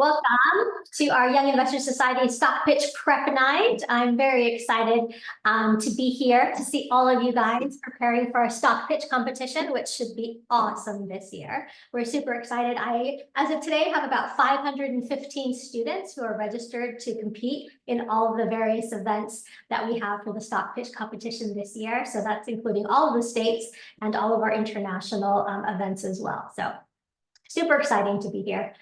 Welcome to our Young Investors Society Stock Pitch Prep Night. I'm very excited to be here to see all of you guys preparing for our stock pitch competition, which should be awesome this year. We're super excited. As of today, have about 515 students who are registered to compete in all of the various events that we have for the stock pitch competition this year. So that's including all of the states and all of our international events as well. So super exciting to be here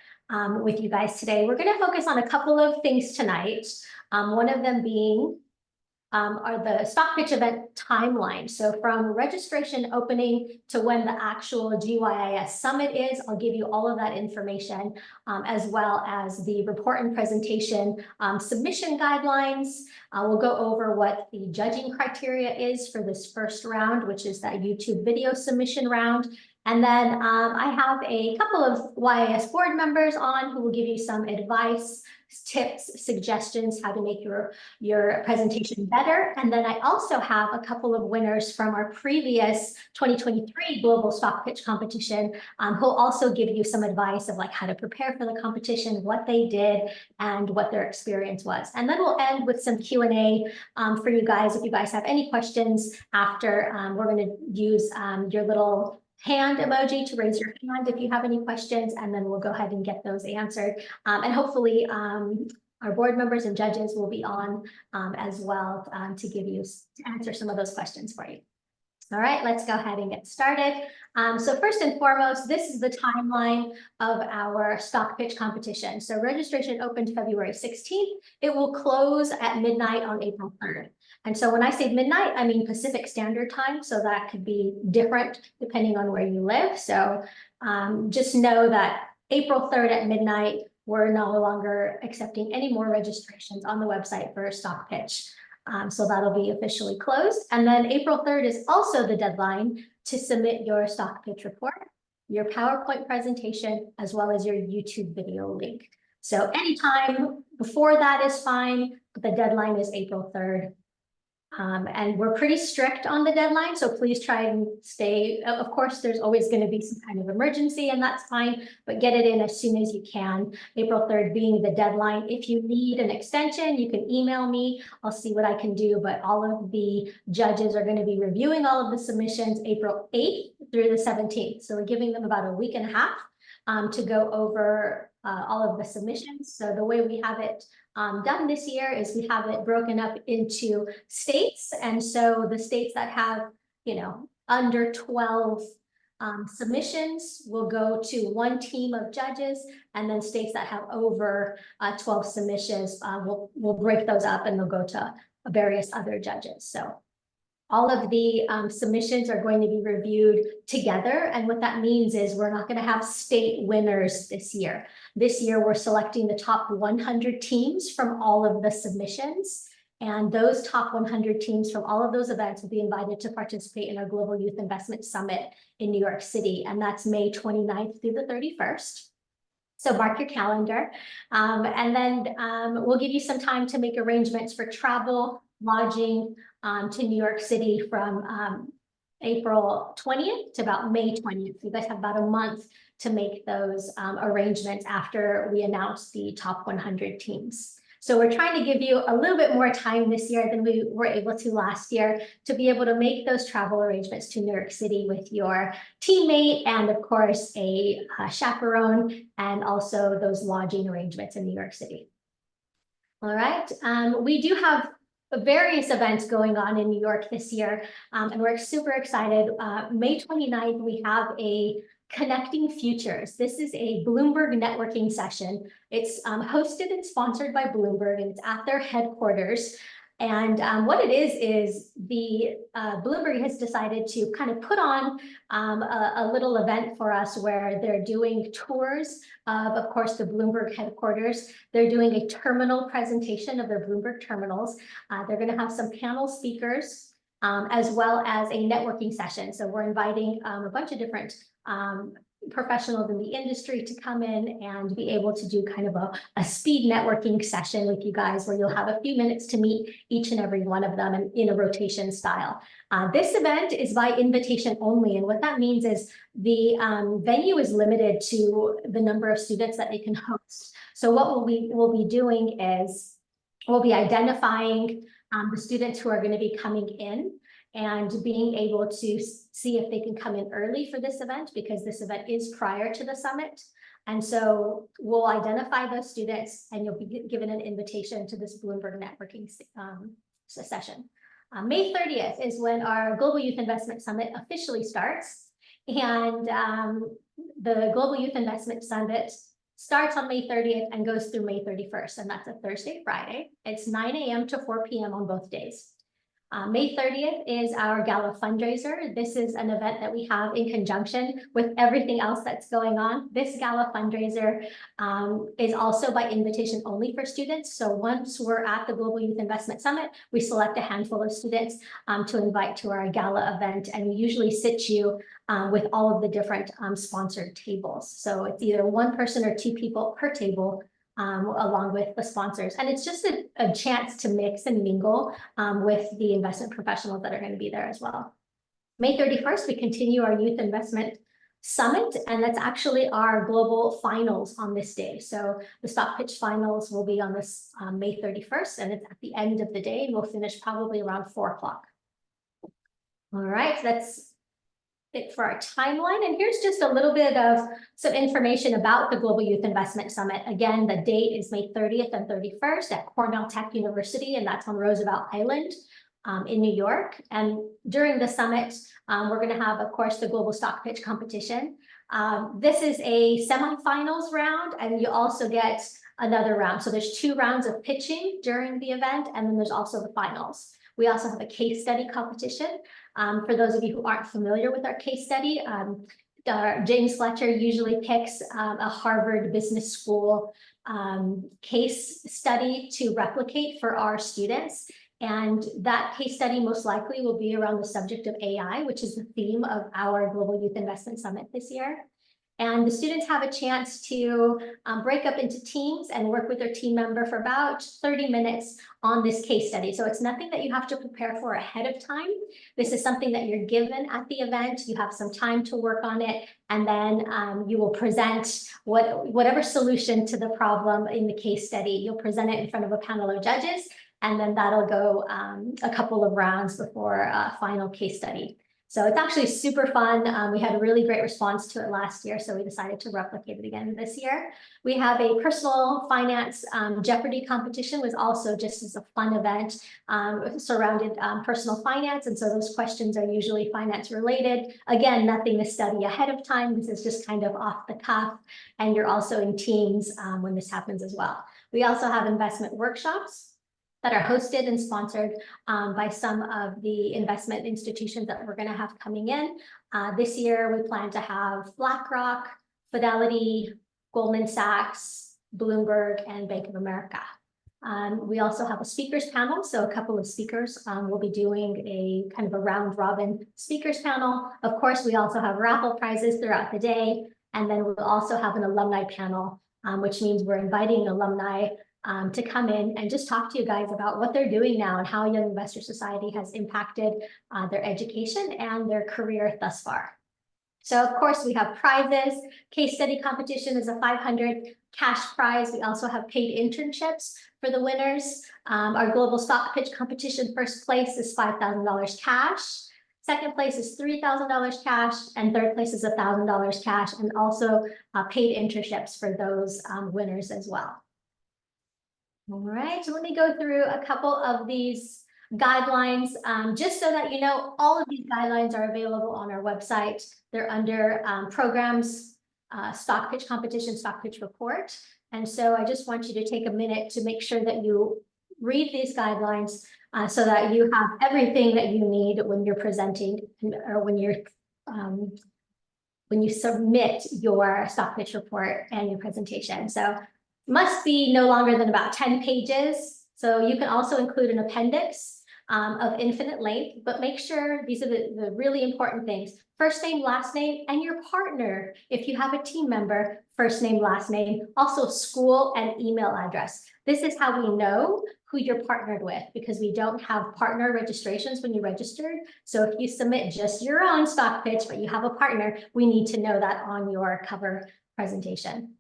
with you guys today. We're going to focus on a couple of things tonight. One of them being are the stock pitch event timeline. So from registration opening to when the actual GYIS summit is, I'll give you all of that information, as well as the report and presentation submission guidelines. We'll go over what the judging criteria is for this first round, which is that YouTube video submission round. And then I have a couple of YIS board members on who will give you some advice, tips, suggestions, how to make your presentation better. And then I also have a couple of winners from our previous 2023 Global Stock Pitch Competition who'll also give you some advice of like how to prepare for the competition, what they did, and what their experience was. And then we'll end with some Q&A for you guys. If you guys have any questions after, we're going to use your little hand emoji to raise your hand if you have any questions, and then we'll go ahead and get those answered. And hopefully our board members and judges will be on as well to answer some of those questions for you. All right, let's go ahead and get started. So first and foremost, this is the timeline of our stock pitch competition. So registration opened February 16th. It will close at midnight on April 3rd. And so when I say midnight, I mean Pacific Standard Time. So that could be different depending on where you live. So just know that April 3rd at midnight, we're no longer accepting any more registrations on the website for a stock pitch. So that'll be officially closed. And then April 3rd is also the deadline to submit your stock pitch report, your PowerPoint presentation, as well as your YouTube video link. So anytime before that is fine, but the deadline is April 3rd. And we're pretty strict on the deadline, so please try and stay. Of course, there's always going to be some kind of emergency, and that's fine, but get it in as soon as you can. April 3rd being the deadline. If you need an extension, you can email me. I'll see what I can do, but all of the judges are going to be reviewing all of the submissions April 8th through the 17th. So we're giving them about a week and a half to go over all of the submissions. So the way we have it done this year is we have it broken up into states. And so the states that have, under 12 submissions will go to one team of judges, and then states that have over 12 submissions, we'll break those up and they'll go to various other judges. So all of the submissions are going to be reviewed together. And what that means is we're not going to have state winners this year. This year, we're selecting the top 100 teams from all of the submissions. And those top 100 teams from all of those events will be invited to participate in our Global Youth Investment Summit in New York City. And that's May 29th through the 31st. So mark your calendar. And then we'll give you some time to make arrangements for travel, lodging to New York City from April 20th to about May 20th. You guys have about a month to make those arrangements after we announce the top 100 teams. So we're trying to give you a little bit more time this year than we were able to last year to be able to make those travel arrangements to New York City with your teammate and, of course, a chaperone, and also those lodging arrangements in New York City. All right. We do have various events going on in New York this year, and we're super excited. May 29th, we have a Connecting Futures. This is a Bloomberg networking session. It's hosted and sponsored by Bloomberg, and it's at their headquarters. And what it is the Bloomberg has decided to kind of put on a little event for us where they're doing tours of course, the Bloomberg headquarters. They're doing a terminal presentation of their Bloomberg terminals. They're going to have some panel speakers as well as a networking session. So we're inviting a bunch of different professionals in the industry to come in and be able to do kind of a speed networking session with you guys where you'll have a few minutes to meet each and every one of them in a rotation style. This event is by invitation only, and what that means is the venue is limited to the number of students that they can host. So what we'll be doing is we'll be identifying the students who are going to be coming in and being able to see if they can come in early for this event, because this event is prior to the summit. And so we'll identify those students and you'll be given an invitation to this Bloomberg networking session. May 30th is when our Global Youth Investment Summit officially starts. And the Global Youth Investment Summit starts on May 30th and goes through May 31st. And that's a Thursday, Friday. It's 9 a.m. to 4 p.m. on both days. May 30th is our gala fundraiser. This is an event that we have in conjunction with everything else that's going on. This gala fundraiser is also by invitation only for students. So once we're at the Global Youth Investment Summit, we select a handful of students to invite to our gala event. And we usually sit you with all of the different sponsored tables. So it's either one person or two people per table, along with the sponsors. And it's just a chance to mix and mingle with the investment professionals that are going to be there as well. May 31st, we continue our Youth Investment Summit, and that's actually our global finals on this day. So the Stock Pitch Finals will be on this May 31st, and it's at the end of the day, and we'll finish probably around 4 o'clock. All right, so that's it for our timeline. And here's just a little bit of some information about the Global Youth Investment Summit. Again, the date is May 30th and 31st at Cornell Tech University, and that's on Roosevelt Island in New York. And during the summit, we're going to have, of course, the Global Stock Pitch competition. This is a semifinals round, and you also get another round. So there's 2 rounds of pitching during the event, and then there's also the finals. We also have a case study competition. For those of you who aren't familiar with our case study, James Fletcher usually picks a Harvard Business School case study to replicate for our students. And that case study most likely will be around the subject of AI, which is the theme of our Global Youth Investment Summit this year. And the students have a chance to break up into teams and work with their team member for about 30 minutes on this case study. So it's nothing that you have to prepare for ahead of time. This is something that you're given at the event. You have some time to work on it, and then you will present whatever solution to the problem in the case study. You'll present it in front of a panel of judges, and then that'll go a couple of rounds before a final case study. So it's actually super fun. We had a really great response to it last year, so we decided to replicate it again this year. We have a personal finance Jeopardy competition, was also just as a fun event surrounded personal finance. And so those questions are usually finance related. Again, nothing to study ahead of time. This is just kind of off the cuff. And you're also in teams when this happens as well. We also have investment workshops that are hosted and sponsored by some of the investment institutions that we're going to have coming in. This year, we plan to have BlackRock, Fidelity, Goldman Sachs, Bloomberg, and Bank of America. We also have a speakers panel. So a couple of speakers will be doing a kind of a round robin speakers panel. Of course, we also have raffle prizes throughout the day. And then we'll also have an alumni panel, which means we're inviting alumni to come in and just talk to you guys about what they're doing now and how Young Investor Society has impacted their education and their career thus far. So of course we have prizes. Case study competition is a $500 cash prize. We also have paid internships for the winners. Our global stock pitch competition, first place is $5,000 cash. Second place is $3,000 cash, and third place is $1,000 cash, and also paid internships for those winners as well. All right, so let me go through a couple of these guidelines, just so that you know, all of these guidelines are available on our website. They're under programs, stock pitch competition, stock pitch report. And so I just want you to take a minute to make sure that you read these guidelines so that you have everything that you need when you're presenting or when you submit your stock pitch report and your presentation. So must be no longer than about 10 pages. So you can also include an appendix of infinite length, but make sure these are the really important things. First name, last name, and your partner. If you have a team member, first name, last name, also school and email address. This is how we know who you're partnered with, because we don't have partner registrations when you registered. So if you submit just your own stock pitch, but you have a partner, we need to know that on your cover presentation.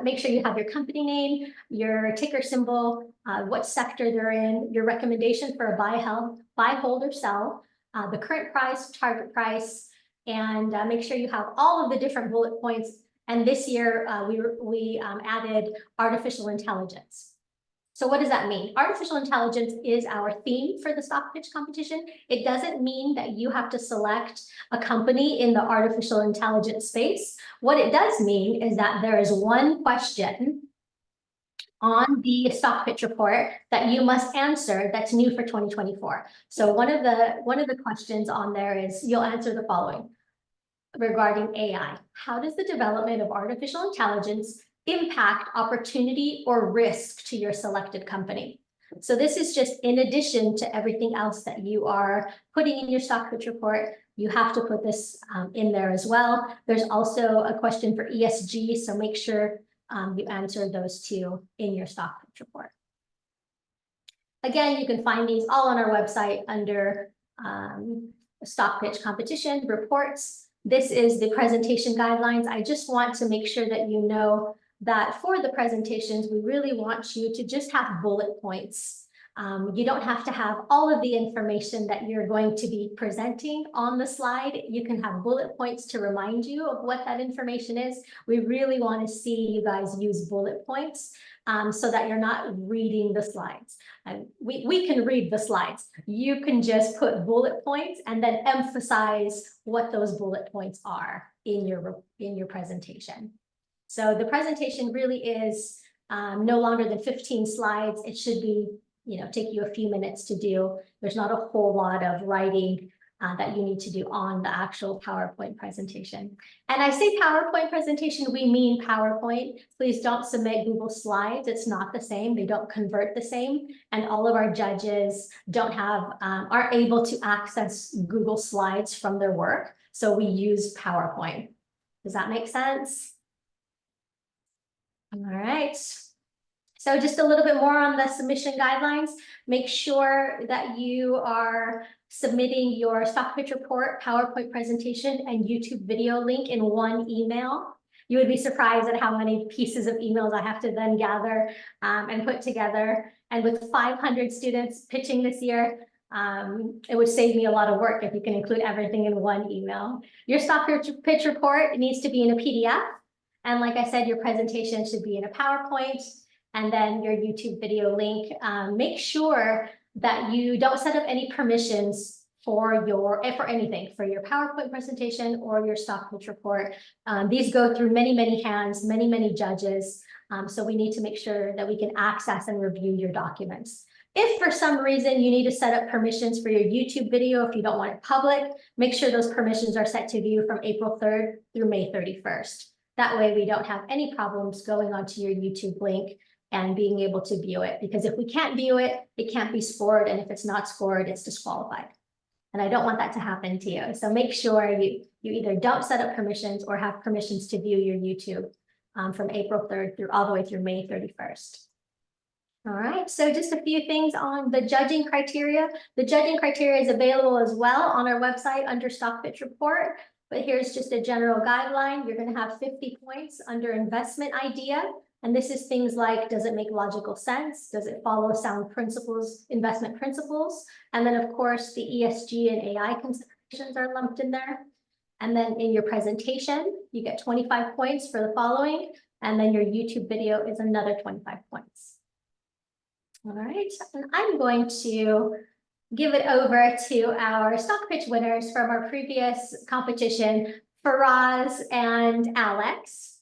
Make sure you have your company name, your ticker symbol, what sector they're in, your recommendation for a buy, hold, or sell, the current price, target price, and make sure you have all of the different bullet points. And this year, we added artificial intelligence. So what does that mean? Artificial intelligence is our theme for the stock pitch competition. It doesn't mean that you have to select a company in the artificial intelligence space. What it does mean is that there is one question on the stock pitch report that you must answer that's new for 2024. So one of the questions on there is, you'll answer the following regarding AI. How does the development of artificial intelligence impact opportunity or risk to your selected company? So this is just in addition to everything else that you are putting in your stock pitch report. You have to put this in there as well. There's also a question for ESG, so make sure you answer those two in your stock pitch report. Again, you can find these all on our website under stock pitch competition reports. This is the presentation guidelines. I just want to make sure that you know that for the presentations, we really want you to just have bullet points. You don't have to have all of the information that you're going to be presenting on the slide. You can have bullet points to remind you of what that information is. We really want to see you guys use bullet points so that you're not reading the slides. And we can read the slides. You can just put bullet points and then emphasize what those bullet points are in your presentation. So the presentation really is no longer than 15 slides. It should be, take you a few minutes to do. There's not a whole lot of writing that you need to do on the actual PowerPoint presentation. And I say PowerPoint presentation, we mean PowerPoint. Please don't submit Google Slides. It's not the same. They don't convert the same. And all of our judges aren't able to access Google Slides from their work. So we use PowerPoint. Does that make sense? All right. So just a little bit more on the submission guidelines. Make sure that you are submitting your stock pitch report, PowerPoint presentation, and YouTube video link in one email. You would be surprised at how many pieces of emails I have to then gather and put together. And with 500 students pitching this year, it would save me a lot of work if you can include everything in one email. Your stock pitch report needs to be in a PDF. And like I said, your presentation should be in a PowerPoint, and then your YouTube video link. Make sure that you don't set up any permissions for anything, for your PowerPoint presentation or your stock pitch report. These go through many, many hands, many, many judges. So we need to make sure that we can access and review your documents. If for some reason you need to set up permissions for your YouTube video, if you don't want it public, make sure those permissions are set to view from April 3rd through May 31st. That way we don't have any problems going onto your YouTube link and being able to view it. Because if we can't view it, it can't be scored. And if it's not scored, it's disqualified. And I don't want that to happen to you. So make sure you either don't set up permissions or have permissions to view your YouTube from April 3rd through all the way through May 31st. All right, so just a few things on the judging criteria. The judging criteria is available as well on our website under Stock Pitch Report. But here's just a general guideline. You're going to have 50 points under investment idea. And this is things like, does it make logical sense? Does it follow sound principles, investment principles? And then, of course, the ESG and AI considerations are lumped in there. And then in your presentation, you get 25 points for the following. And then your YouTube video is another 25 points. All right, and I'm going to give it over to our stock pitch winners from our previous competition, Faraz and Alex.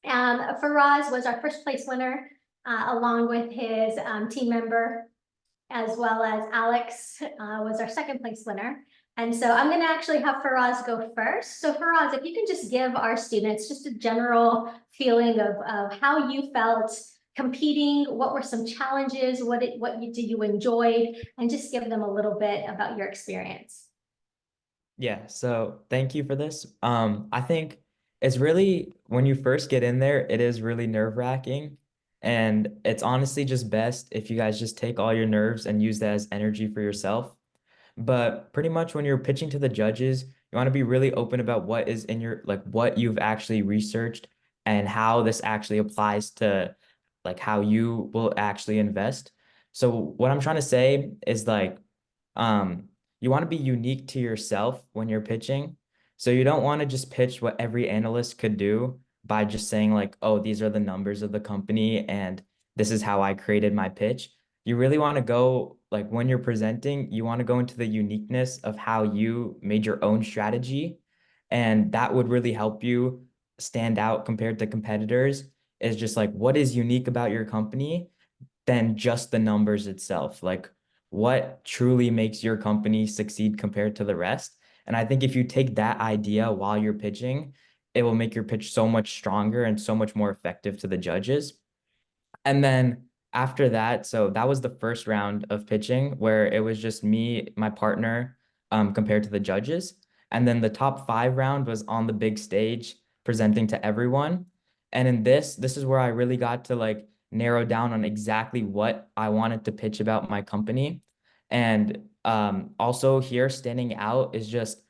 Faraz was our first place winner, along with his team member, as well as Alex was our second place winner. And so I'm going to actually have Faraz go first. So Faraz, if you can just give our students just a general feeling of how you felt competing, what were some challenges, what did you enjoy, and just give them a little bit about your experience. Yeah, so thank you for this. I think it's really, when you first get in there, it is really nerve-wracking. And it's honestly just best if you guys just take all your nerves and use that as energy for yourself. But pretty much when you're pitching to the judges, you want to be really open about what is in your, like what you've actually researched and how this actually applies to like how you will actually invest. So what I'm trying to say is like, you want to be unique to yourself when you're pitching. So you don't want to just pitch what every analyst could do by just saying like, oh, these are the numbers of the company and this is how I created my pitch. You really want to go like when you're presenting, you want to go into the uniqueness of how you made your own strategy. And that would really help you stand out compared to competitors is just like what is unique about your company than just the numbers itself. Like what truly makes your company succeed compared to the rest. And I think if you take that idea while you're pitching, it will make your pitch so much stronger and so much more effective to the judges. And then after that, so that was the first round of pitching where it was just me, my partner, compared to the judges. And then the top 5 round was on the big stage presenting to everyone. And in this is where I really got to like narrow down on exactly what I wanted to pitch about my company. And also here standing out is just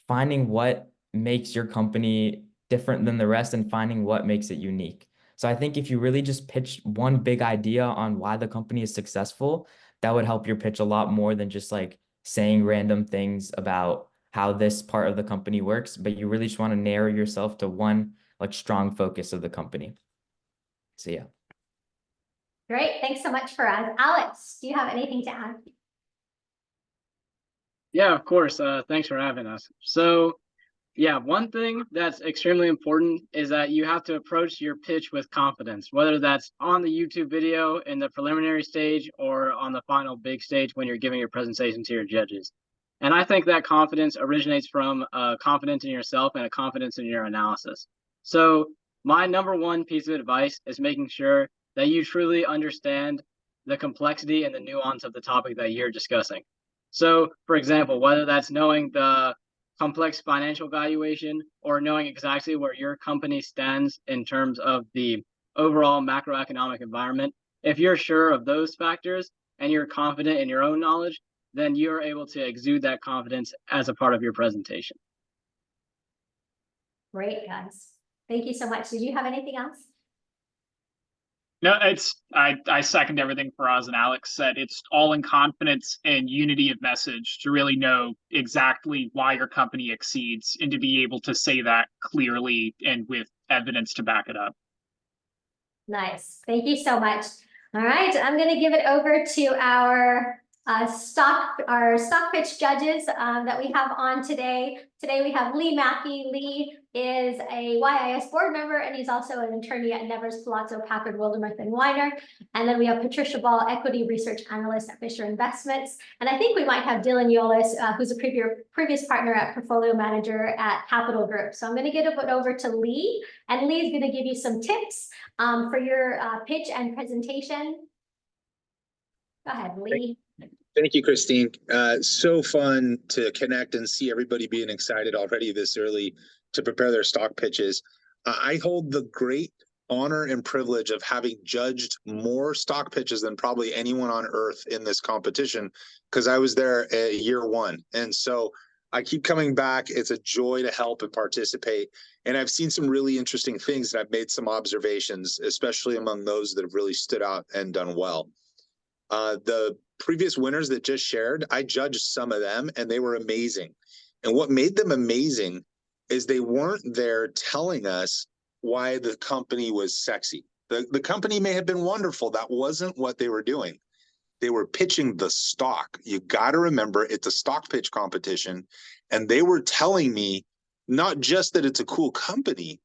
finding what makes your company different than the rest and finding what makes it unique. So I think if you really just pitch one big idea on why the company is successful, that would help your pitch a lot more than just like saying random things about how this part of the company works, but you really just want to narrow yourself to one like strong focus of the company. So yeah. Great, thanks so much for us. Alex, do you have anything to add? Yeah, of course. Thanks for having us. So yeah, one thing that's extremely important is that you have to approach your pitch with confidence, whether that's on the YouTube video in the preliminary stage or on the final big stage when you're giving your presentation to your judges. And I think that confidence originates from confidence in yourself and a confidence in your analysis. So my number one piece of advice is making sure that you truly understand the complexity and the nuance of the topic that you're discussing. So, for example, whether that's knowing the complex financial valuation or knowing exactly where your company stands in terms of the overall macroeconomic environment, if you're sure of those factors and you're confident in your own knowledge, then you're able to exude that confidence as a part of your presentation. Great, guys. Thank you so much. Did you have anything else? No, I second everything Faraz and Alex said. It's all in confidence and unity of message to really know exactly why your company exceeds and to be able to say that clearly and with evidence to back it up. Nice. Thank you so much. All right, I'm going to give it over to our stock pitch judges that we have on today. Today we have Lee Mackey. Lee is a YIS board member and he's also an attorney at Nevers, Palazzo, Packard, Wildermuth, and Weiner. And then we have Patricia Ball, equity research analyst at Fisher Investments. And I think we might have Dylan Yolis, who's a previous partner at portfolio manager at Capital Group. So I'm going to give it over to Lee, and Lee is going to give you some tips for your pitch and presentation. Go ahead, Lee. Thank you, Christine. So fun to connect and see everybody being excited already this early to prepare their stock pitches. I hold the great honor and privilege of having judged more stock pitches than probably anyone on earth in this competition because I was there at year one. And so I keep coming back. It's a joy to help and participate. And I've seen some really interesting things and I've made some observations, especially among those that have really stood out and done well. The previous winners that just shared, I judged some of them and they were amazing. And what made them amazing is they weren't there telling us why the company was sexy. The company may have been wonderful. That wasn't what they were doing. They were pitching the stock. You got to remember, it's a stock pitch competition. And they were telling me not just that it's a cool company,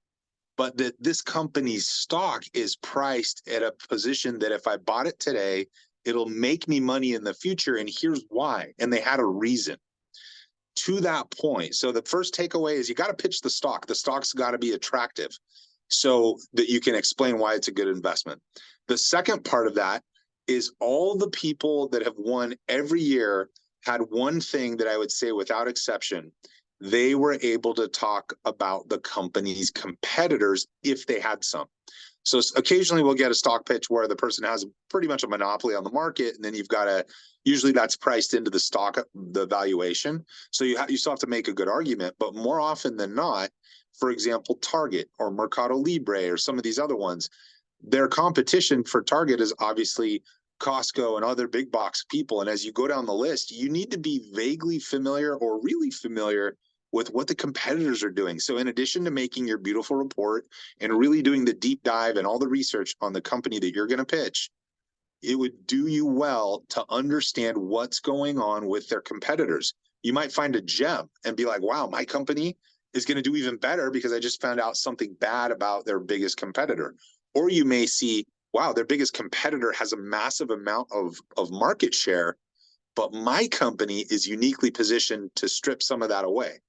but that this company's stock is priced at a position that if I bought it today, it'll make me money in the future, and here's why. And they had a reason to that point. So the first takeaway is you got to pitch the stock. The stock's got to be attractive so that you can explain why it's a good investment. The second part of that is all the people that have won every year had one thing that I would say without exception. They were able to talk about the company's competitors if they had some. So occasionally we'll get a stock pitch where the person has pretty much a monopoly on the market, and then you've got to, usually that's priced into the stock, the valuation. So you still have to make a good argument, but more often than not, for example, Target or Mercado Libre or some of these other ones. Their competition for Target is obviously Costco and other big box people. And as you go down the list, you need to be vaguely familiar or really familiar with what the competitors are doing. So in addition to making your beautiful report and really doing the deep dive and all the research on the company that you're going to pitch, it would do you well to understand what's going on with their competitors. You might find a gem and be like, wow, my company is going to do even better because I just found out something bad about their biggest competitor. Or you may see, wow, their biggest competitor has a massive amount of market share, but my company is uniquely positioned to strip some of that away.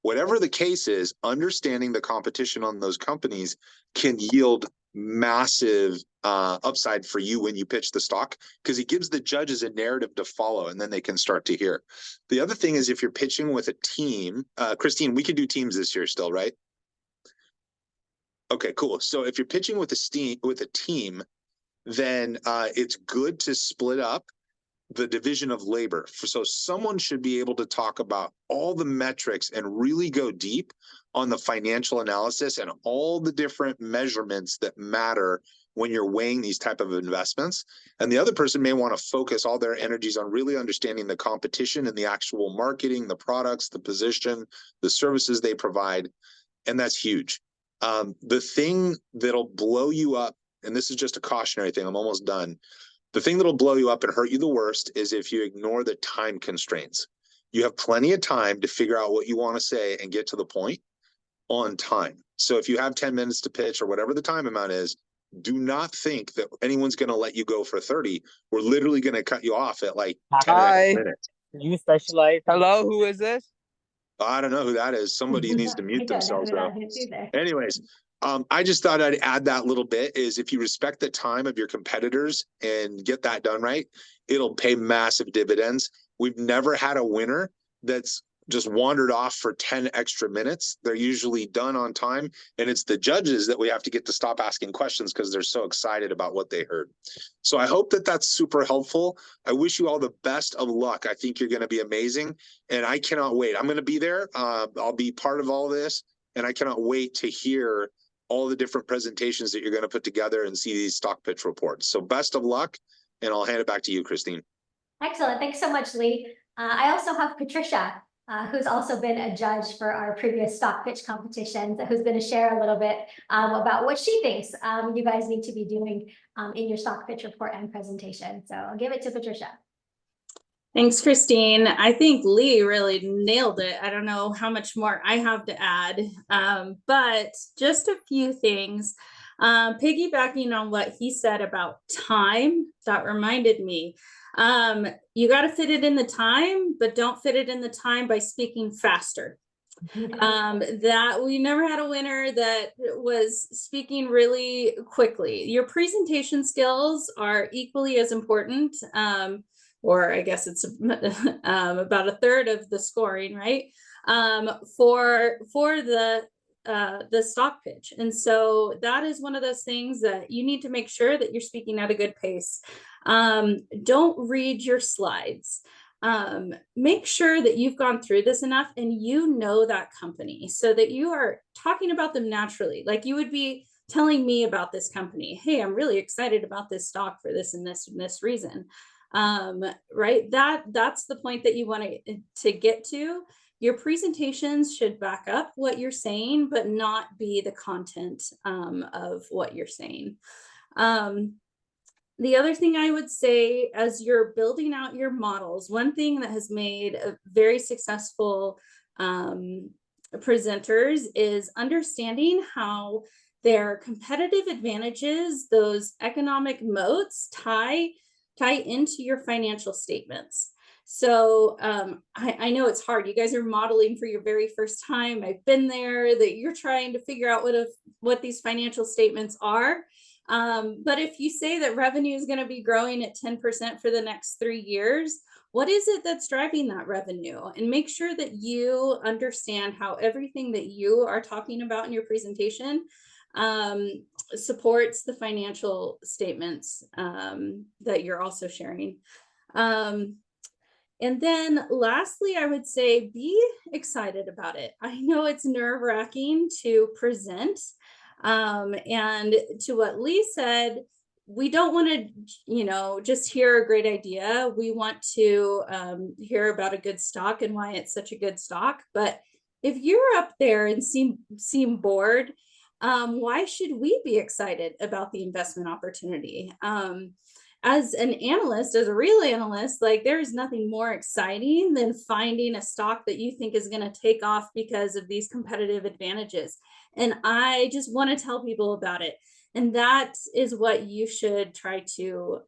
Whatever the case is, understanding the competition on those companies can yield massive upside for you when you pitch the stock, because it gives the judges a narrative to follow and then they can start to hear. The other thing is if you're pitching with a team, Christine, we can do teams this year still, right? Okay, cool. So if you're pitching with a team, then it's good to split up the division of labor. So someone should be able to talk about all the metrics and really go deep on the financial analysis and all the different measurements that matter when you're weighing these type of investments. And the other person may want to focus all their energies on really understanding the competition and the actual marketing, the products, the position, the services they provide. And that's huge. The thing that'll blow you up, and this is just a cautionary thing, I'm almost done. The thing that'll blow you up and hurt you the worst is if you ignore the time constraints. You have plenty of time to figure out what you want to say and get to the point on time. So if you have 10 minutes to pitch or whatever the time amount is, do not think that anyone's going to let you go for 30. We're literally going to cut you off at like 10 minutes. You specialize. Hello, who is this? I don't know who that is. Somebody needs to I mute don't know themselves who though. that is either. Anyways, I just thought I'd add that little bit is if you respect the time of your competitors and get that done right, it'll pay massive dividends. We've never had a winner that's just wandered off for 10 extra minutes. They're usually done on time. And it's the judges that we have to get to stop asking questions because they're so excited about what they heard. So I hope that that's super helpful. I wish you all the best of luck. I think you're going to be amazing. And I cannot wait. I'm going to be there. I'll be part of all this. And I cannot wait to hear all the different presentations that you're going to put together and see these stock pitch reports. So best of luck, and I'll hand it back to you, Christine. Excellent. Thanks so much, Lee. I also have Patricia, who's also been a judge for our previous stock pitch competitions, who's going to share a little bit about what she thinks you guys need to be doing in your stock pitch report and presentation. So I'll give it to Patricia. Thanks, Christine. I think Lee really nailed it. I don't know how much more I have to add, but just a few things. Piggybacking on what he said about time, that reminded me. You got to fit it in the time, but don't fit it in the time by speaking faster. That we never had a winner that was speaking really quickly. Your presentation skills are equally as important. Or I guess it's about a third of the scoring, right? For the stock pitch. And so that is one of those things that you need to make sure that you're speaking at a good pace. Don't read your slides. Make sure that you've gone through this enough and you know that company so that you are talking about them naturally. Like you would be telling me about this company. Hey, I'm really excited about this stock for this and this and this reason. Right? That's the point that you want to get to. Your presentations should back up what you're saying, but not be the content of what you're saying. The other thing I would say as you're building out your models, one thing that has made a very successful presenters is understanding how their competitive advantages, those economic moats, tie into your financial statements. So I know it's hard. You guys are modeling for your very first time. I've been there, that you're trying to figure out what these financial statements are. But if you say that revenue is going to be growing at 10% for the next 3 years, what is it that's driving that revenue? And make sure that you understand how everything that you are talking about in your presentation supports the financial statements that you're also sharing. And then lastly, I would say be excited about it. I know it's nerve-wracking to present. And to what Lee said, we don't want to, just hear a great idea. We want to hear about a good stock and why it's such a good stock. But if you're up there and seem bored, why should we be excited about the investment opportunity? As an analyst, as a real analyst, like there's nothing more exciting than finding a stock that you think is going to take off because of these competitive advantages. And I just want to tell people about it. And that is what you should try to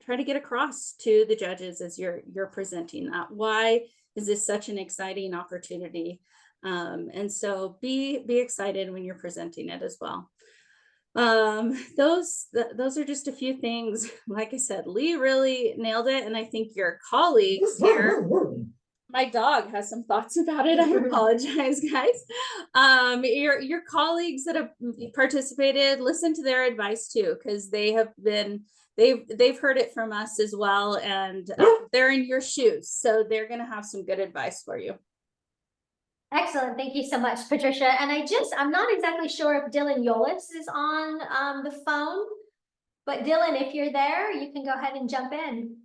get across to the judges as you're presenting that. Why is this such an exciting opportunity? And so be excited when you're presenting it as well. Those are just a few things. Like I said, Lee really nailed it. And I think your colleagues here, my dog has some thoughts about it. I apologize, guys. Your colleagues that have participated, listen to their advice too, because they've heard it from us as well, and they're in your shoes, so they're going to have some good advice for you. Excellent. Thank you so much, Patricia. And I'm not exactly sure if Dylan Yolis is on the phone, but Dylan, if you're there, you can go ahead and jump in.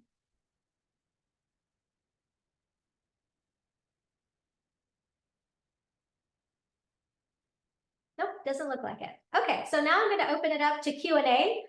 Nope, doesn't look like it. Okay, so now I'm going to open it up to Q&A.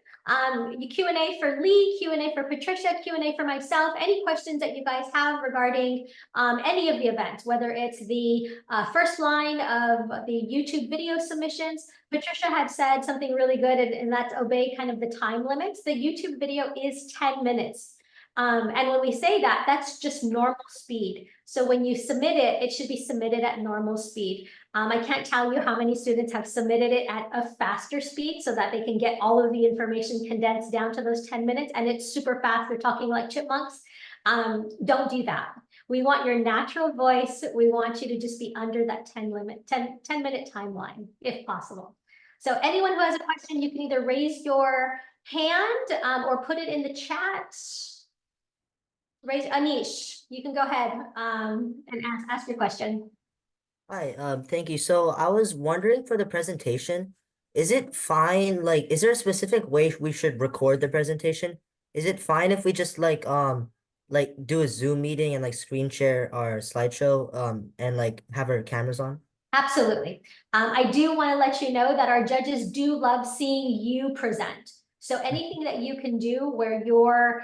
Q&A for Lee, Q&A for Patricia, Q&A for myself. Any questions that you guys have regarding any of the events, whether it's the first line of the YouTube video submissions. Patricia had said something really good, and that's obey kind of the time limits. The YouTube video is 10 minutes. And when we say that, that's just normal speed. So when you submit it, it should be submitted at normal speed. I can't tell you how many students have submitted it at a faster speed so that they can get all of the information condensed down to those 10 minutes, and it's super fast. They're talking like chipmunks. Don't do that. We want your natural voice. We want you to just be under that 10-minute timeline, if possible. So anyone who has a question, you can either raise your hand or put it in the chat. Raise Anish, you can go ahead and ask your question. Hi, thank you. So I was wondering for the presentation, is it fine, like, is there a specific way we should record the presentation? Is it fine if we just like do a Zoom meeting and like screen share our slideshow and like have our cameras on? Absolutely. I do want to let you know that our judges do love seeing you present. So anything that you can do where you're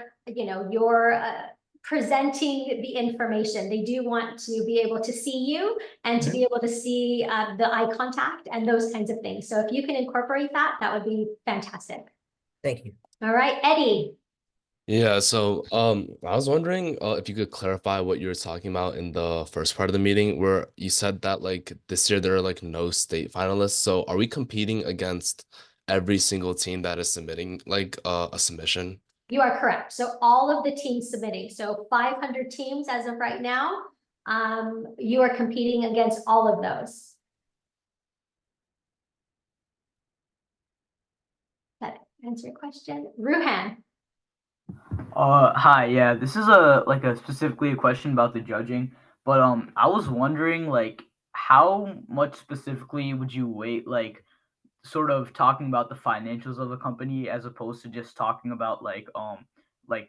presenting the information, they do want to be able to see you and to be able to see the eye contact and those kinds of things. So if you can incorporate that, that would be fantastic. Thank you. All right, Eddie. Yeah, so I was wondering if you could clarify what you were talking about in the first part of the meeting where you said that like this year there are like no state finalists. So are we competing against every single team that is submitting like a submission? You are correct. So all of the teams submitting, so 500 teams as of right now, you are competing against all of those. That answer your question, Ruhan. Hi, yeah, this is specifically a question about the judging, but I was wondering like how much specifically would you weight like sort of talking about the financials of the company as opposed to just talking about like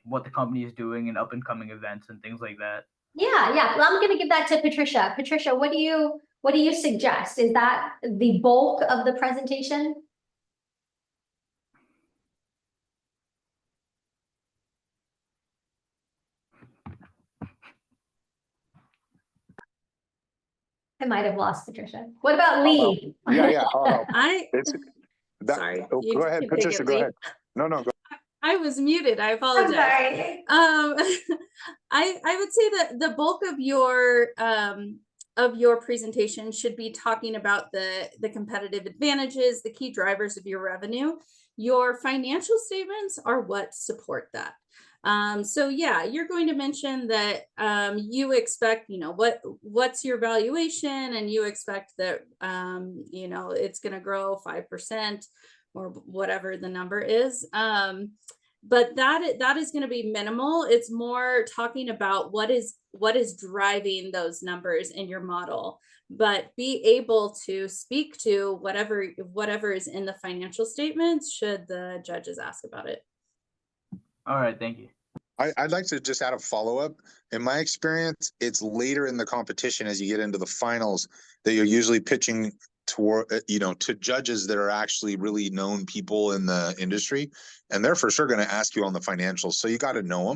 what the company is doing and up and coming events and things like that? Yeah. Well, I'm gonna give that to Patricia. Patricia, what do you suggest? Is that the bulk of the presentation? I might have lost Patricia. What about Lee? Yeah. Hold on. Sorry. Go ahead, Patricia. Go ahead. No, go. I was muted. I apologize. I'm sorry. I would say that the bulk of your presentation should be talking about the competitive advantages, the key drivers of your revenue. Your financial statements are what support that. So yeah, you're going to mention that you expect, what's your valuation, and you expect that it's going to grow 5% or whatever the number is. but that is going to be minimal. It's more talking about what is driving those numbers in your model, but be able to speak to whatever is in the financial statements should the judges ask about it. All right, thank you. I'd like to just add a follow-up. In my experience, it's later in the competition as you get into the finals that you're usually pitching toward, to judges that are actually really known people in the industry. And they're for sure going to ask you on the financials. So you got to know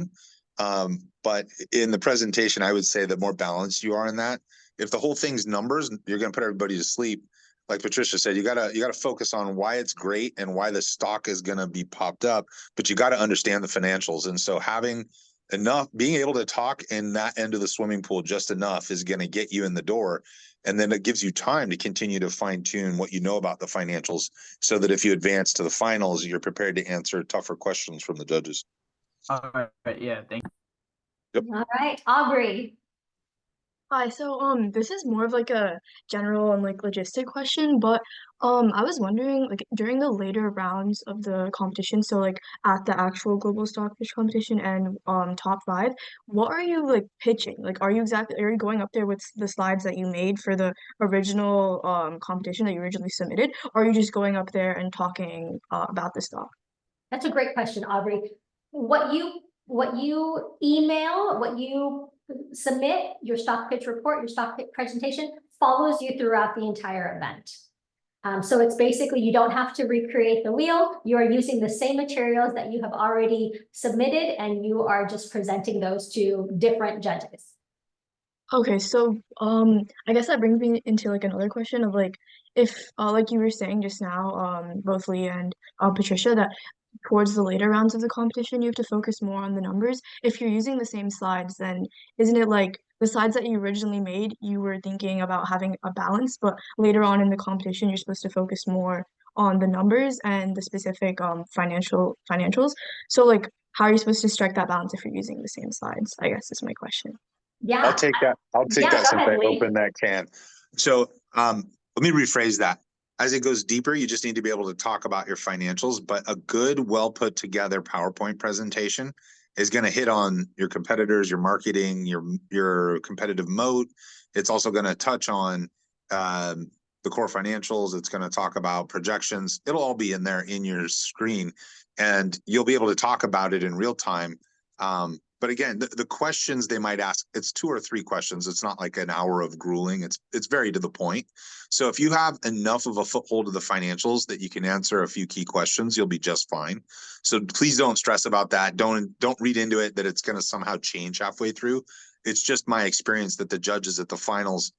them. But in the presentation, I would say the more balanced you are in that, if the whole thing's numbers, you're going to put everybody to sleep. Like Patricia said, you gotta focus on why it's great and why the stock is gonna be popped up, but you gotta understand the financials. And so being able to talk in that end of the swimming pool just enough is gonna get you in the door. And then it gives you time to continue to fine tune what you know about the financials so that if you advance to the finals, you're prepared to answer tougher questions from the judges. All right, yeah, thank you. Yep. All right, Aubrey. Hi, so this is more of like a general and like logistic question, but I was wondering like during the later rounds of the competition, so like at the actual global stock pitch competition and top 5, what are you like pitching? Like are you going up there with the slides that you made for the original competition that you originally submitted, or are you just going up there and talking about the stock? That's a great question, Aubrey. What you email, what you submit, your stock pitch report, your stock pitch presentation follows you throughout the entire event. So it's basically, you don't have to recreate the wheel. You are using the same materials that you have already submitted, and you are just presenting those to different judges. Okay, so I guess that brings me into like another question of like if like you were saying just now, both Lee and Patricia, that towards the later rounds of the competition you have to focus more on the numbers. If you're using the same slides, then isn't it like the slides that you originally made, you were thinking about having a balance, but later on in the competition you're supposed to focus more on the numbers and the specific financials. So like how are you supposed to strike that balance if you're using the same slides, I guess is my question. Yeah. I'll take that Go since ahead, I Lee. opened that can. So let me rephrase that. As it goes deeper, you just need to be able to talk about your financials, but a good, well put together PowerPoint presentation is going to hit on your competitors, your marketing, your competitive moat. It's also going to touch on the core financials. It's going to talk about projections. It'll all be in there in your screen, and you'll be able to talk about it in real time. But again, the questions they might ask, it's 2 or 3 questions. It's not like an hour of grueling. It's very to the point. So if you have enough of a foothold of the financials that you can answer a few key questions, you'll be just fine. So please don't stress about that. Don't read into it that it's going to somehow change halfway through. It's just my experience that the judges at the finals,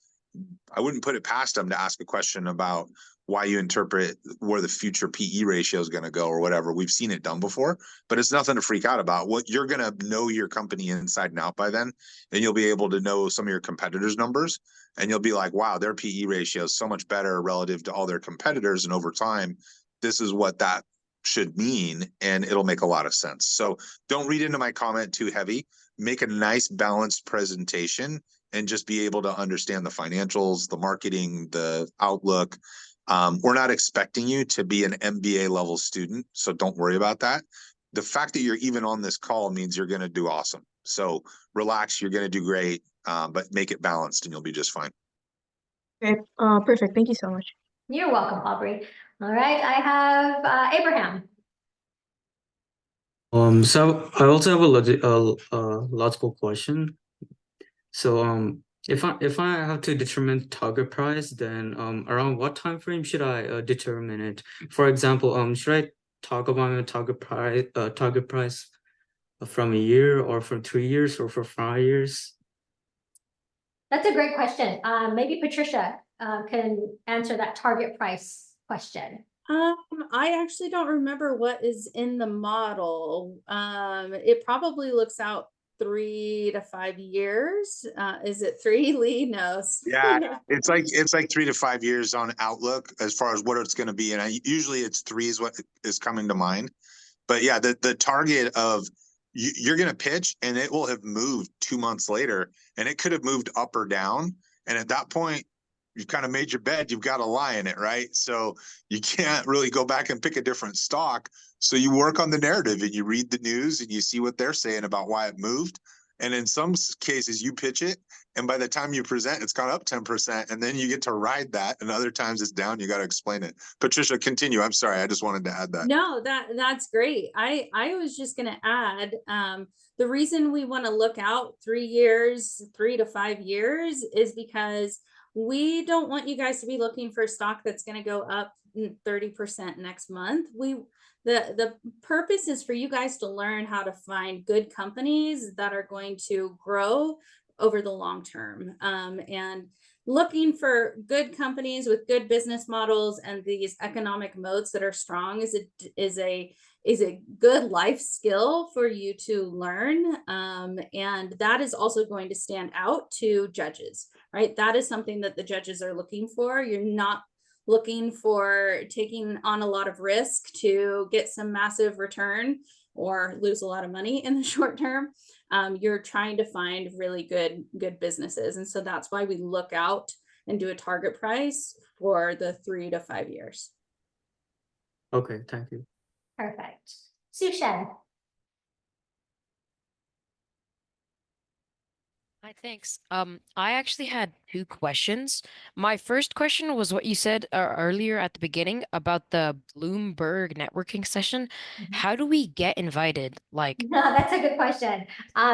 I wouldn't put it past them to ask a question about why you interpret where the future PE ratio is going to go or whatever. We've seen it done before, but it's nothing to freak out about. What you're going to know your company inside and out by then, and you'll be able to know some of your competitors' numbers, and you'll be like, wow, their PE ratio is so much better relative to all their competitors. And over time, this is what that should mean, and it'll make a lot of sense. So don't read into my comment too heavy. Make a nice balanced presentation and just be able to understand the financials, the marketing, the outlook. We're not expecting you to be an MBA level student, so don't worry about that. The fact that you're even on this call means you're going to do awesome. So relax, you're going to do great, but make it balanced and you'll be just fine. Okay, perfect. Thank you so much. You're welcome, Aubrey. All right, I have Abraham. So I also have a logical question. So if I have to determine target price, then around what time frame should I determine it? For example, should I talk about my target price from a year or from 3 years or for 5 years? That's a great question. Maybe Patricia can answer that target price question. I actually don't remember what is in the model. It probably looks out 3 to 5 years. Is it 3? Lee knows. Yeah, it's like 3 to 5 years on outlook as far as what it's going to be, and usually it's 3 is what is coming to mind. But yeah, the target of you're going to pitch, and it will have moved 2 months later, and it could have moved up or down, and at that point, you've kind of made your bed, you've got to lie in it, right? So you can't really go back and pick a different stock. So you work on the narrative and you read the news and you see what they're saying about why it moved. And in some cases you pitch it, and by the time you present, it's gone up 10%, and then you get to ride that. And other times it's down, you got to explain it. Patricia, continue. I'm sorry. I just wanted to add that. No, that's great. I was just going to add, the reason we want to look out 3 years, 3 to 5 years is because we don't want you guys to be looking for stock that's going to go up 30% next month. The purpose is for you guys to learn how to find good companies that are going to grow over the long term. And looking for good companies with good business models and these economic moats that are strong is a good life skill for you to learn. And that is also going to stand out to judges, right? That is something that the judges are looking for. You're not looking for taking on a lot of risk to get some massive return or lose a lot of money in the short term. You're trying to find really good businesses. And so that's why we look out and do a target price for the 3 to 5 years. Okay, thank you. Perfect. Sushen. Hi, thanks. I actually had 2 questions. My first question was what you said earlier at the beginning about the Bloomberg networking session. How do we get invited? Like, No, that's a good question.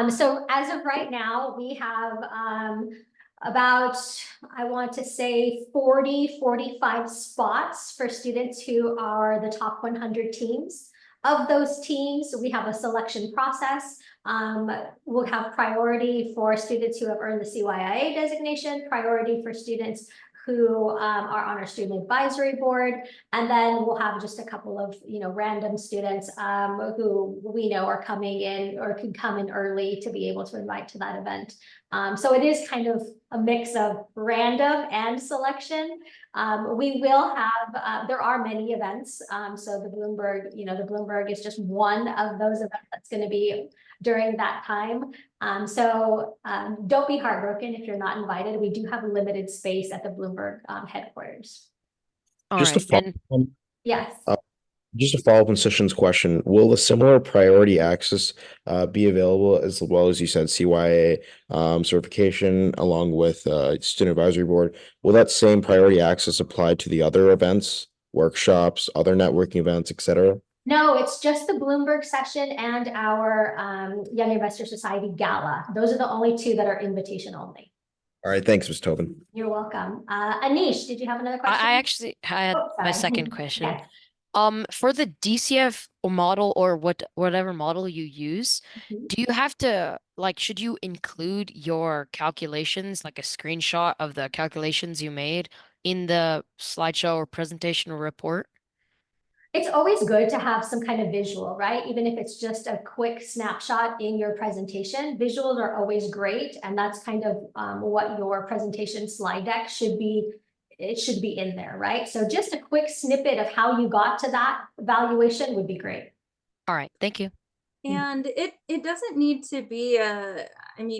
So as of right now, we have about, I want to say 45 spots for students who are the top 100 teams. Of those teams, we have a selection process. We'll have priority for students who have earned the CYIA designation, priority for students who are on our student advisory board, and then we'll have just a couple of random students who we know are coming in or could come in early to be able to invite to that event. So it is kind of a mix of random and selection. We will have, there are many events. So the Bloomberg is just one of those events that's going to be during that time. So don't be heartbroken if you're not invited. We do have limited space at the Bloomberg headquarters. all right, Yes. Just to follow up on Sushan's question, will a similar priority access be available as well as you said CYA certification along with student advisory board? Will that same priority access apply to the other events, workshops, other networking events, etc.? No, it's just the Bloomberg session and our Young Investor Society Gala. Those are the only 2 that are invitation only. All right, thanks, Ms. Tobin. You're welcome. Anish, did you have another question? I actually had my sorry. second question. Yes. For the DCF model or whatever model you use, do you have to, like, should you include your calculations, like a screenshot of the calculations you made in the slideshow or presentation or report? It's always good to have some kind of visual, right? Even if it's just a quick snapshot in your presentation, visuals are always great. And that's kind of what your presentation slide deck should be. It should be in there, right? So just a quick snippet of how you got to that valuation would be great. All right, thank you. And it doesn't need to be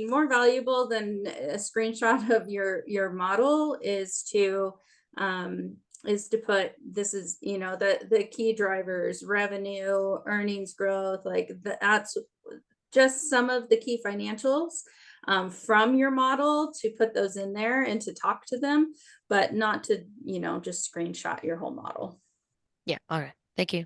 more valuable than a screenshot of your model is to put, this is, the key drivers, revenue, earnings growth, like that's just some of the key financials from your model, to put those in there and to talk to them, but not to, just screenshot your whole model. Yeah, all right, thank you.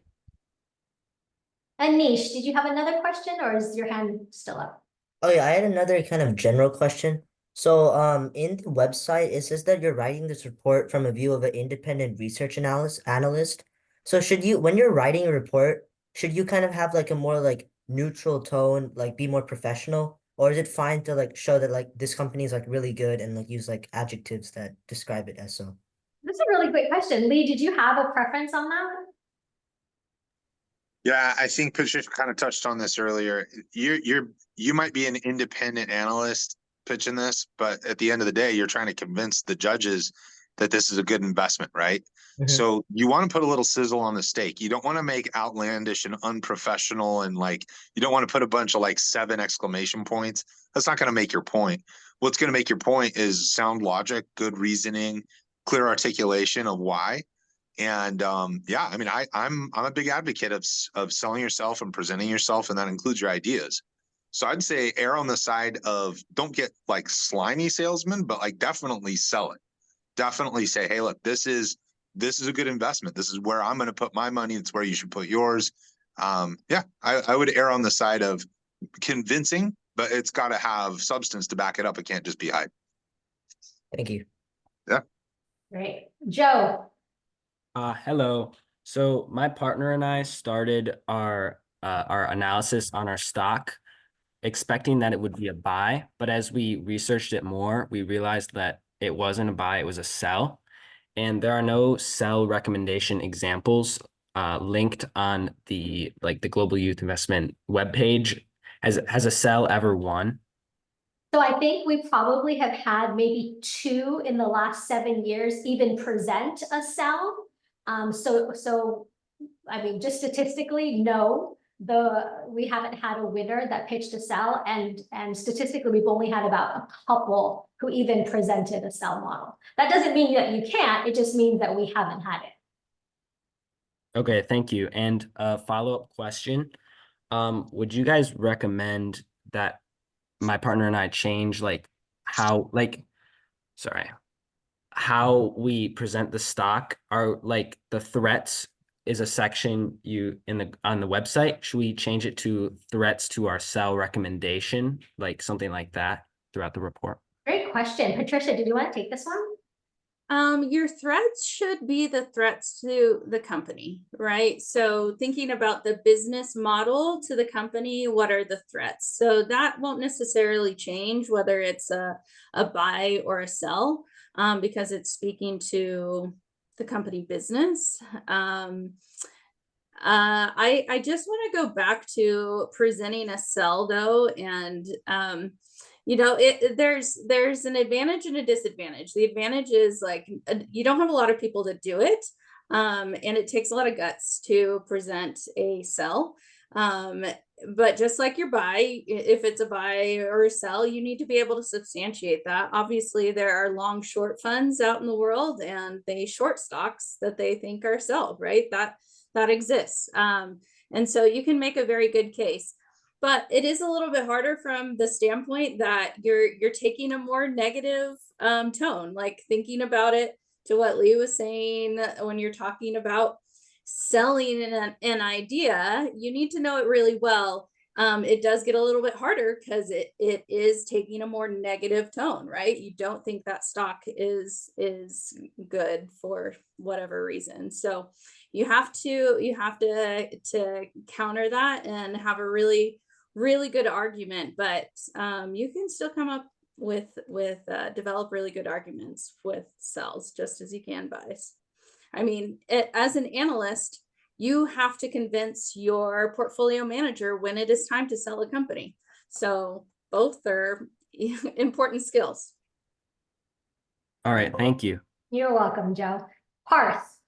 Anish, did you have another question or is your hand still up? Oh yeah, I had another kind of general question. So in the website, it says that you're writing this report from a view of an independent research analyst. So should you, when you're writing a report, should you kind of have like a more like neutral tone, like be more professional? Or is it fine to like show that like this company is like really good and like use like adjectives that describe it as so? That's a really great question. Lee, did you have a preference on that? Yeah, I think Patricia kind of touched on this earlier. You might be an independent analyst pitching this, but at the end of the day, you're trying to convince the judges that this is a good investment, right? So you want to put a little sizzle on the steak. You don't want to make outlandish and unprofessional and like, you don't want to put a bunch of like 7 exclamation points. That's not going to make your point. What's going to make your point is sound logic, good reasoning, clear articulation of why. And yeah, I mean, I'm a big advocate of selling yourself and presenting yourself, and that includes your ideas. So I'd say err on the side of don't get like slimy salesmen, but like definitely sell it. Definitely say, hey, look, this is a good investment. This is where I'm going to put my money. It's where you should put yours. Yeah, I would err on the side of convincing, but it's got to have substance to back it up. It can't just be hype. Thank you. Yeah. Great. Joe. Hello. So my partner and I started our analysis on our stock, expecting that it would be a buy, but as we researched it more, we realized that it wasn't a buy, it was a sell. And there are no sell recommendation examples linked on the Global Youth Investment webpage. Has a sell ever won? So I think we probably have had maybe 2 in the last 7 years even present a sell. So I mean, just statistically, no, we haven't had a winner that pitched a sell, and statistically, we've only had about a couple who even presented a sell model. That doesn't mean that you can't, it just means that we haven't had it. Okay, thank you. And a follow-up question. Would you guys recommend that my partner and I change how we present the stock? Are like the threats is a section on the website. Should we change it to threats to our sell recommendation, like something like that throughout the report? Great question. Patricia, did you want to take this one? Your threats should be the threats to the company, right? So thinking about the business model to the company, what are the threats? So that won't necessarily change whether it's a buy or a sell, because it's speaking to the company business. I just want to go back to presenting a sell though, and you know, there's an advantage and a disadvantage. The advantage is like you don't have a lot of people to do it, and it takes a lot of guts to present a sell. But just like your buy, if it's a buy or a sell, you need to be able to substantiate that. Obviously, there are long short funds out in the world, and they short stocks that they think are sell, right? That exists, and so you can make a very good case. But it is a little bit harder from the standpoint that you're taking a more negative tone, like thinking about it to what Lee was saying when you're talking about selling an idea, you need to know it really well. It does get a little bit harder because it is taking a more negative tone, right? You don't think that stock is good for whatever reason. So you have to counter that and have a really good argument, but you can still come up with develop really good arguments with sells just as you can buys. I mean, as an analyst, you have to convince your portfolio manager when it is time to sell a company. So both are important skills. All right, thank you. You're welcome, Joe. Parth.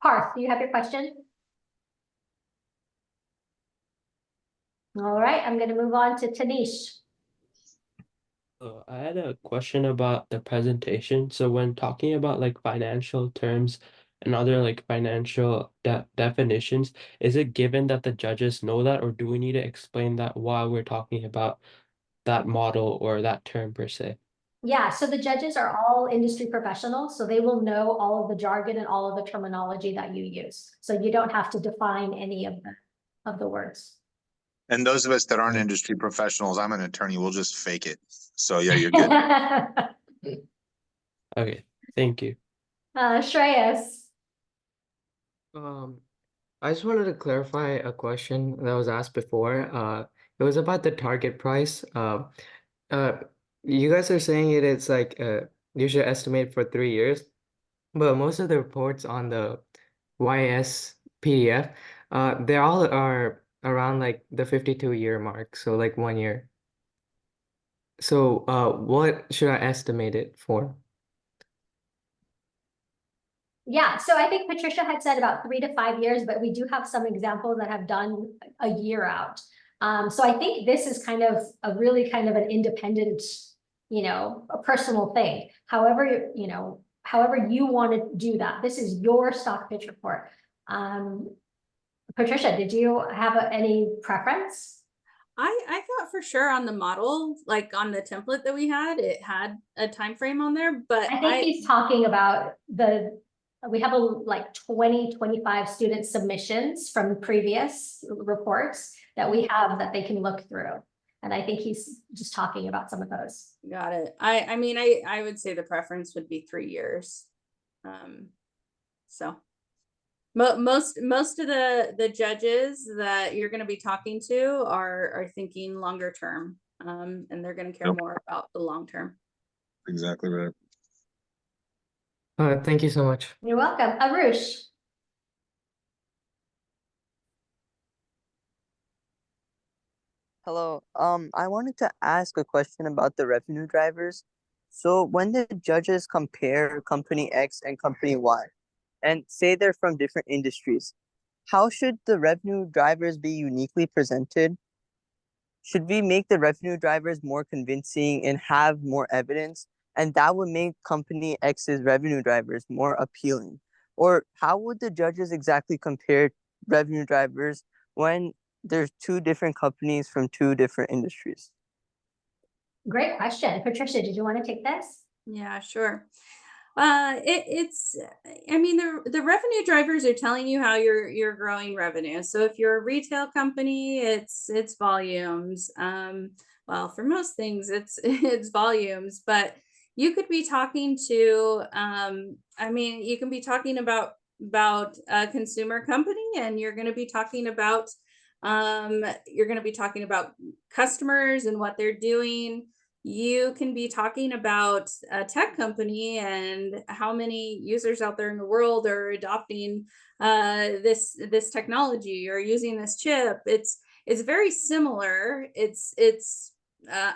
Parth, do you have your question? All right, I'm going to move on to Tanish. I had a question about the presentation. So when talking about like financial terms and other like financial definitions, is it given that the judges know that, or do we need to explain that while we're talking about that model or that term per se? Yeah, so the judges are all industry professionals, so they will know all of the jargon and all of the terminology that you use. So you don't have to define any of the words. And those of us that aren't industry professionals, I'm an attorney, we'll just fake it. So yeah, you're good. Okay, thank you. Shreyas. I just wanted to clarify a question that was asked before. It was about the target price. You guys are saying it's like you should estimate for 3 years, but most of the reports on the YIS PDF, they all are around like the 52-year mark, so like 1 year. So what should I estimate it for? Yeah, so I think Patricia had said about 3 to 5 years, but we do have some examples that have done a year out. So I think this is kind of a really kind of an independent, a personal thing. However, however you want to do that. This is your stock pitch report. Patricia, did you have any preference? I thought for sure on the model, like on the template that we had, it had a time frame on there, but I think he's talking about we have like 25 student submissions from previous reports that we have that they can look through. And I think he's just talking about some of those. Got it. I mean, I would say the preference would be 3 years. So most of the judges that you're going to be talking to are thinking longer term, and they're going to care more about the long term. Exactly right. Thank you so much. You're welcome. Arush. Hello. I wanted to ask a question about the revenue drivers. So when the judges compare company X and company Y, and say they're from different industries, how should the revenue drivers be uniquely presented? Should we make the revenue drivers more convincing and have more evidence? And that would make company X's revenue drivers more appealing. Or how would the judges exactly compare revenue drivers when there's 2 different companies from 2 different industries? Great question. Patricia, did you want to take this? Yeah, sure. I mean, the revenue drivers are telling you how you're growing revenue. So if you're a retail company, it's volumes. Well, for most things, it's volumes, but you could be talking to, I mean, you can be talking about a consumer company, and you're going to be talking about customers and what they're doing. You can be talking about a tech company and how many users out there in the world are adopting this technology or using this chip. It's very similar. It's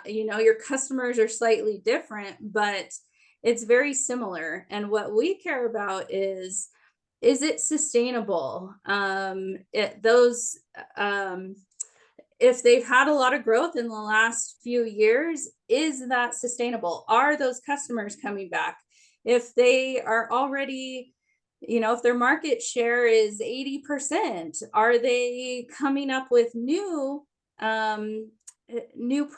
your customers are slightly different, but it's very similar. And what we care about is it sustainable? If they've had a lot of growth in the last few years, is that sustainable? Are those customers coming back? If they are already, if their market share is 80%, are they coming up with new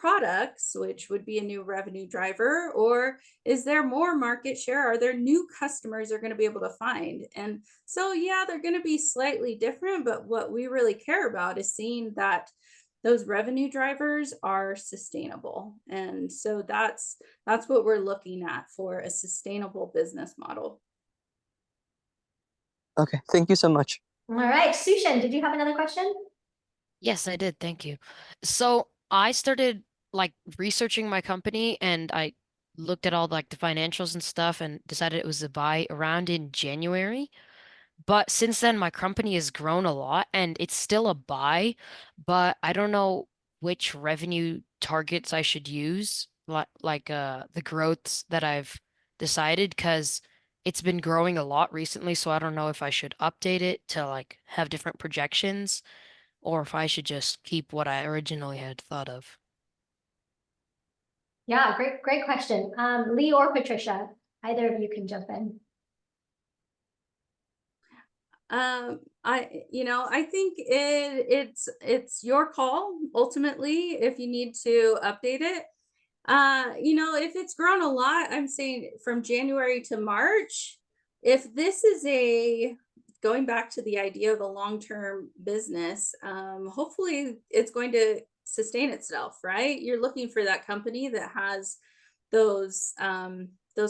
products, which would be a new revenue driver? Or is there more market share? Are there new customers they're going to be able to find? And so, yeah, they're going to be slightly different, but what we really care about is seeing that those revenue drivers are sustainable. And so that's what we're looking at for a sustainable business model. Okay, thank you so much. All right, Sushan, did you have another question? Yes, I did. Thank you. So I started like researching my company, and I looked at all like the financials and stuff and decided it was a buy around in January. But since then, my company has grown a lot and it's still a buy, but I don't know which revenue targets I should use, like the growths that I've decided, because it's been growing a lot recently, so I don't know if I should update it to like have different projections or if I should just keep what I originally had thought of. Yeah, great question. Lee or Patricia, either of you can jump in. I think it's your call ultimately if you need to update it. If it's grown a lot, I'm saying from January to March, if this is going back to the idea of a long-term business, hopefully it's going to sustain itself, right? You're looking for that company that has those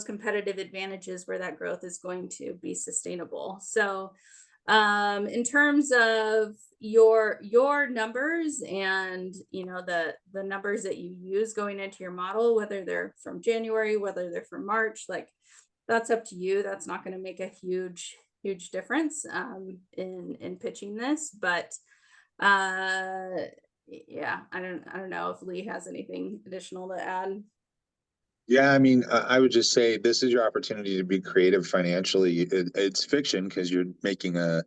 competitive advantages where that growth is going to be sustainable. So in terms of your numbers and the numbers that you use going into your model, whether they're from January, whether they're from March, like that's up to you. That's not going to make a huge difference in pitching this, but yeah, I don't know if Lee has anything additional to add. Yeah, I mean, I would just say this is your opportunity to be creative financially. It's fiction because you're making a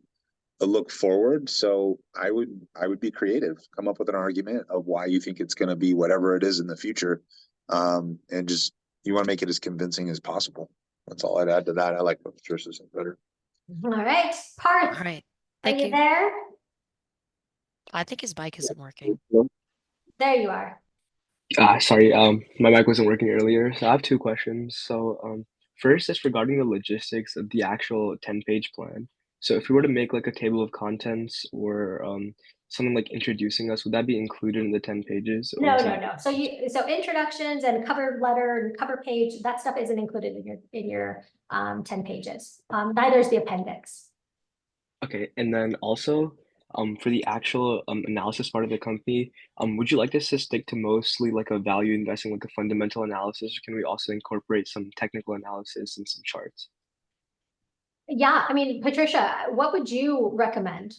look forward. So I would be creative, come up with an argument of why you think it's going to be whatever it is in the future. And just, you want to make it as convincing as possible. That's all I'd add to that. I like what Patricia said better. All right, Parth, All right. are Thank you you. there? I think his mic isn't working. There you are. Sorry, my mic wasn't working earlier. So I have two questions. So, first is regarding the logistics of the actual 10-page plan. So if we were to make like a table of contents or something like introducing us, would that be included in the 10 pages? Or No, is no, that... no. So introductions and cover letter and cover page, that stuff isn't included in your 10 pages. Neither is the appendix. Okay, and then also, for the actual analysis part of the company, would you like us to stick to mostly like a value investing, like a fundamental analysis, or can we also incorporate some technical analysis and some charts? Yeah, I mean, Patricia, what would you recommend?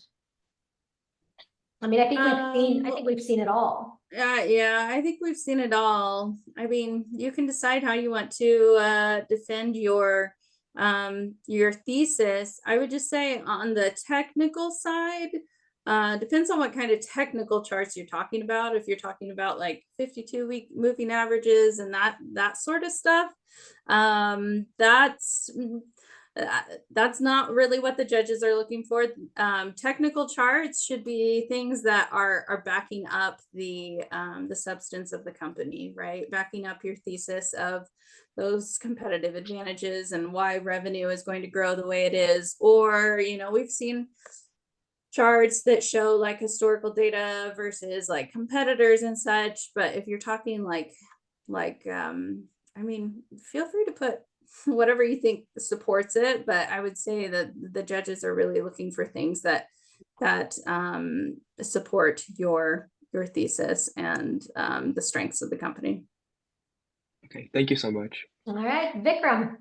I mean, I think we've seen it all. Yeah, I think we've seen it all. I mean, you can decide how you want to defend your thesis. I would just say on the technical side, depends on what kind of technical charts you're talking about. If you're talking about like 52-week moving averages and that sort of stuff, that's not really what the judges are looking for. Technical charts should be things that are backing up the substance of the company, right? Backing up your thesis of those competitive advantages and why revenue is going to grow the way it is. Or, you know, we've seen charts that show like historical data versus like competitors and such. But if you're talking I mean, feel free to put whatever you think supports it, but I would say that the judges are really looking for things that support your thesis and the strengths of the company. Okay, thank you so much. All right, Vikram.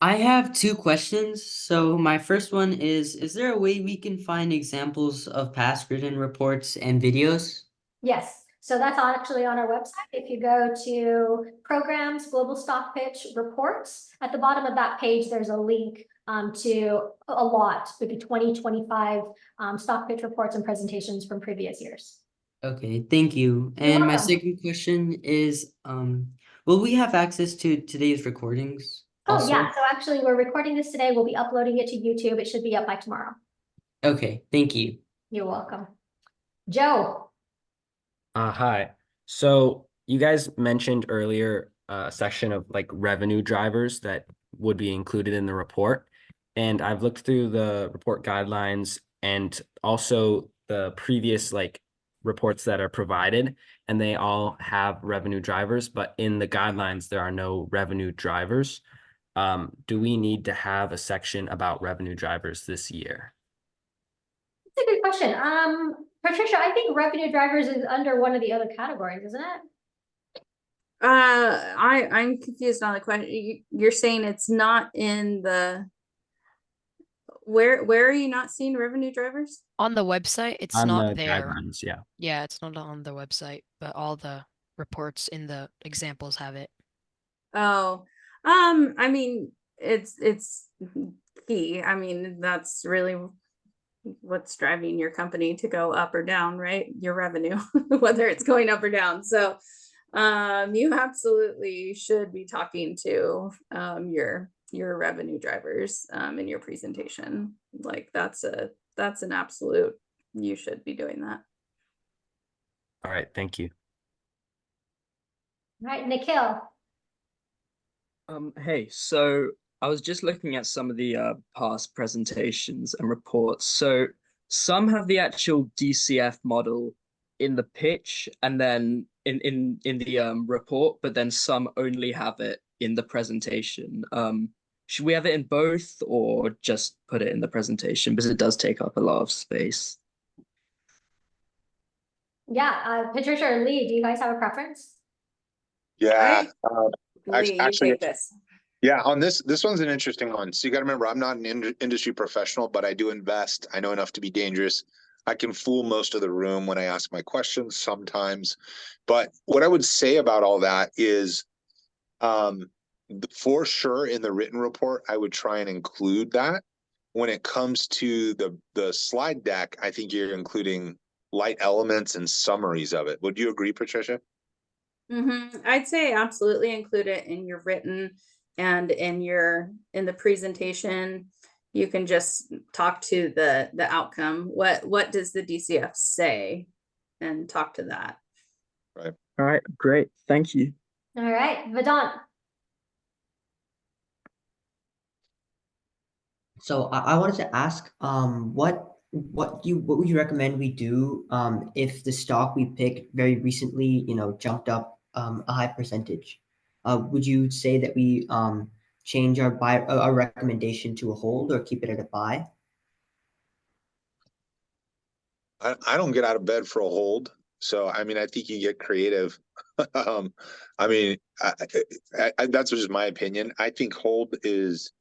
I have two questions. So my first one is there a way we can find examples of past written reports and videos? Yes. So that's actually on our website. If you go to Programs, Global Stock Pitch Reports, at the bottom of that page, there's a link to a lot, maybe 2025 stock pitch reports and presentations from previous years. Okay, thank you. You're And my welcome. second question is, will we have access to today's recordings Oh, also? yeah. So actually, we're recording this today. We'll be uploading it to YouTube. It should be up by tomorrow. Okay, thank you. You're welcome. Joe. Hi. So you guys mentioned earlier a section of like revenue drivers that would be included in the report. And I've looked through the report guidelines and also the previous like reports that are provided, and they all have revenue drivers, but in the guidelines, there are no revenue drivers. Do we need to have a section about revenue drivers this year? That's a good question. Patricia, I think revenue drivers is under one of the other categories, isn't it? I'm confused on the question. You're saying it's not in the where are you not seeing revenue drivers? On the website, it's On not the there. guidelines, yeah. Yeah, it's not on the website, but all the reports in the examples have it. Oh, I mean, it's key. I mean, that's really what's driving your company to go up or down, right? Your revenue, whether it's going up or down. So you absolutely should be talking to your revenue drivers in your presentation. Like that's an absolute, you should be doing that. All right, thank you. All right, Nikhil. Hey, so I was just looking at some of the past presentations and reports. So some have the actual DCF model in the pitch and then in the report, but then some only have it in the presentation. Should we have it in both or just put it in the presentation because it does take up a lot of space? Yeah, Patricia or Lee, do you guys have a preference? Yeah. Lee, actually, you take this. yeah, on this one's an interesting one. So you got to remember, I'm not an industry professional, but I do invest. I know enough to be dangerous. I can fool most of the room when I ask my questions sometimes. But what I would say about all that is, for sure in the written report, I would try and include that when it comes to the slide deck, I think you're including light elements and summaries of it. Would you agree, Patricia? I'd say absolutely include it in your written and in the presentation. You can just talk to the outcome. What does the DCF say, and talk to that. Right. All right, great. Thank you. All right, Vedant. So I wanted to ask, what would you recommend we do if the stock we picked very recently, jumped up a high percentage? Would you say that we change our recommendation to a hold or keep it at a buy? I don't get out of bed for a hold. So, I mean, I think you get creative. I mean, that's just my opinion. I think hold is,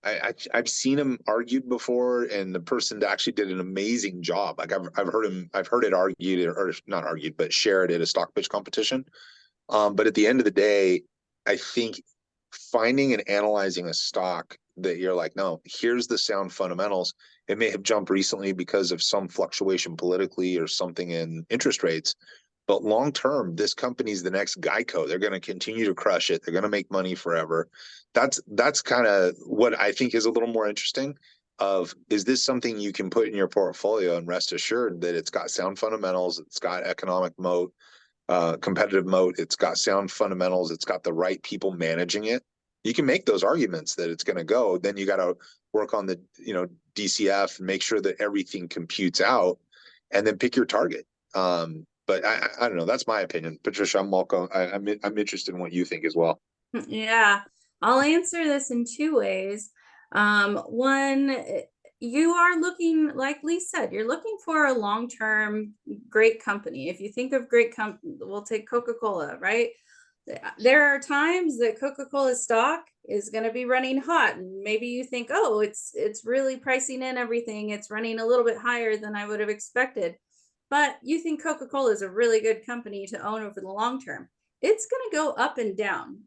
I've seen him argued before, and the person actually did an amazing job. Like I've heard it argued, or not argued, but shared at a stock pitch competition. But at the end of the day, I think finding and analyzing a stock that you're like, no, here's the sound fundamentals. It may have jumped recently because of some fluctuation politically or something in interest rates, but long term, this company's the next Geico. They're going to continue to crush it. They're going to make money forever. That's kind of what I think is a little more interesting. Is this something you can put in your portfolio and rest assured that it's got sound fundamentals, it's got economic moat, competitive moat, it's got sound fundamentals, it's got the right people managing it. You can make those arguments that it's going to go. Then you got to work on the DCF and make sure that everything computes out, and then pick your target. But I don't know. That's my opinion, Patricia. I'm interested in what you think as well. Yeah, I'll answer this in two ways. One, you are looking, like Lee said, you're looking for a long-term great company. If you think of great company, we'll take Coca-Cola, right? There are times that Coca-Cola stock is going to be running hot, and maybe you think, oh, it's really pricing in everything. It's running a little bit higher than I would have expected. But you think Coca-Cola is a really good company to own over the long term. It's going to go up and down.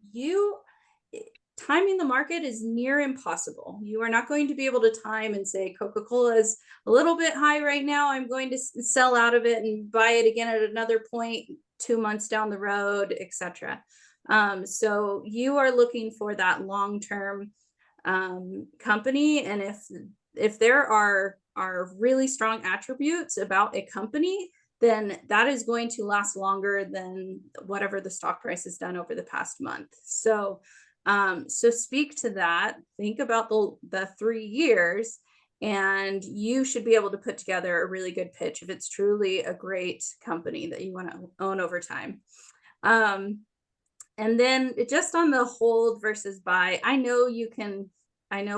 Timing the market is near impossible. You are not going to be able to time and say Coca-Cola is a little bit high right now, I'm going to sell out of it and buy it again at another point 2 months down the road, etc. So you are looking for that long-term company, and if there are really strong attributes about a company, then that is going to last longer than whatever the stock price has done over the past month. So speak to that, think about the 3 years, and you should be able to put together a really good pitch if it's truly a great company that you want to own over time. And then just on the hold versus buy, I know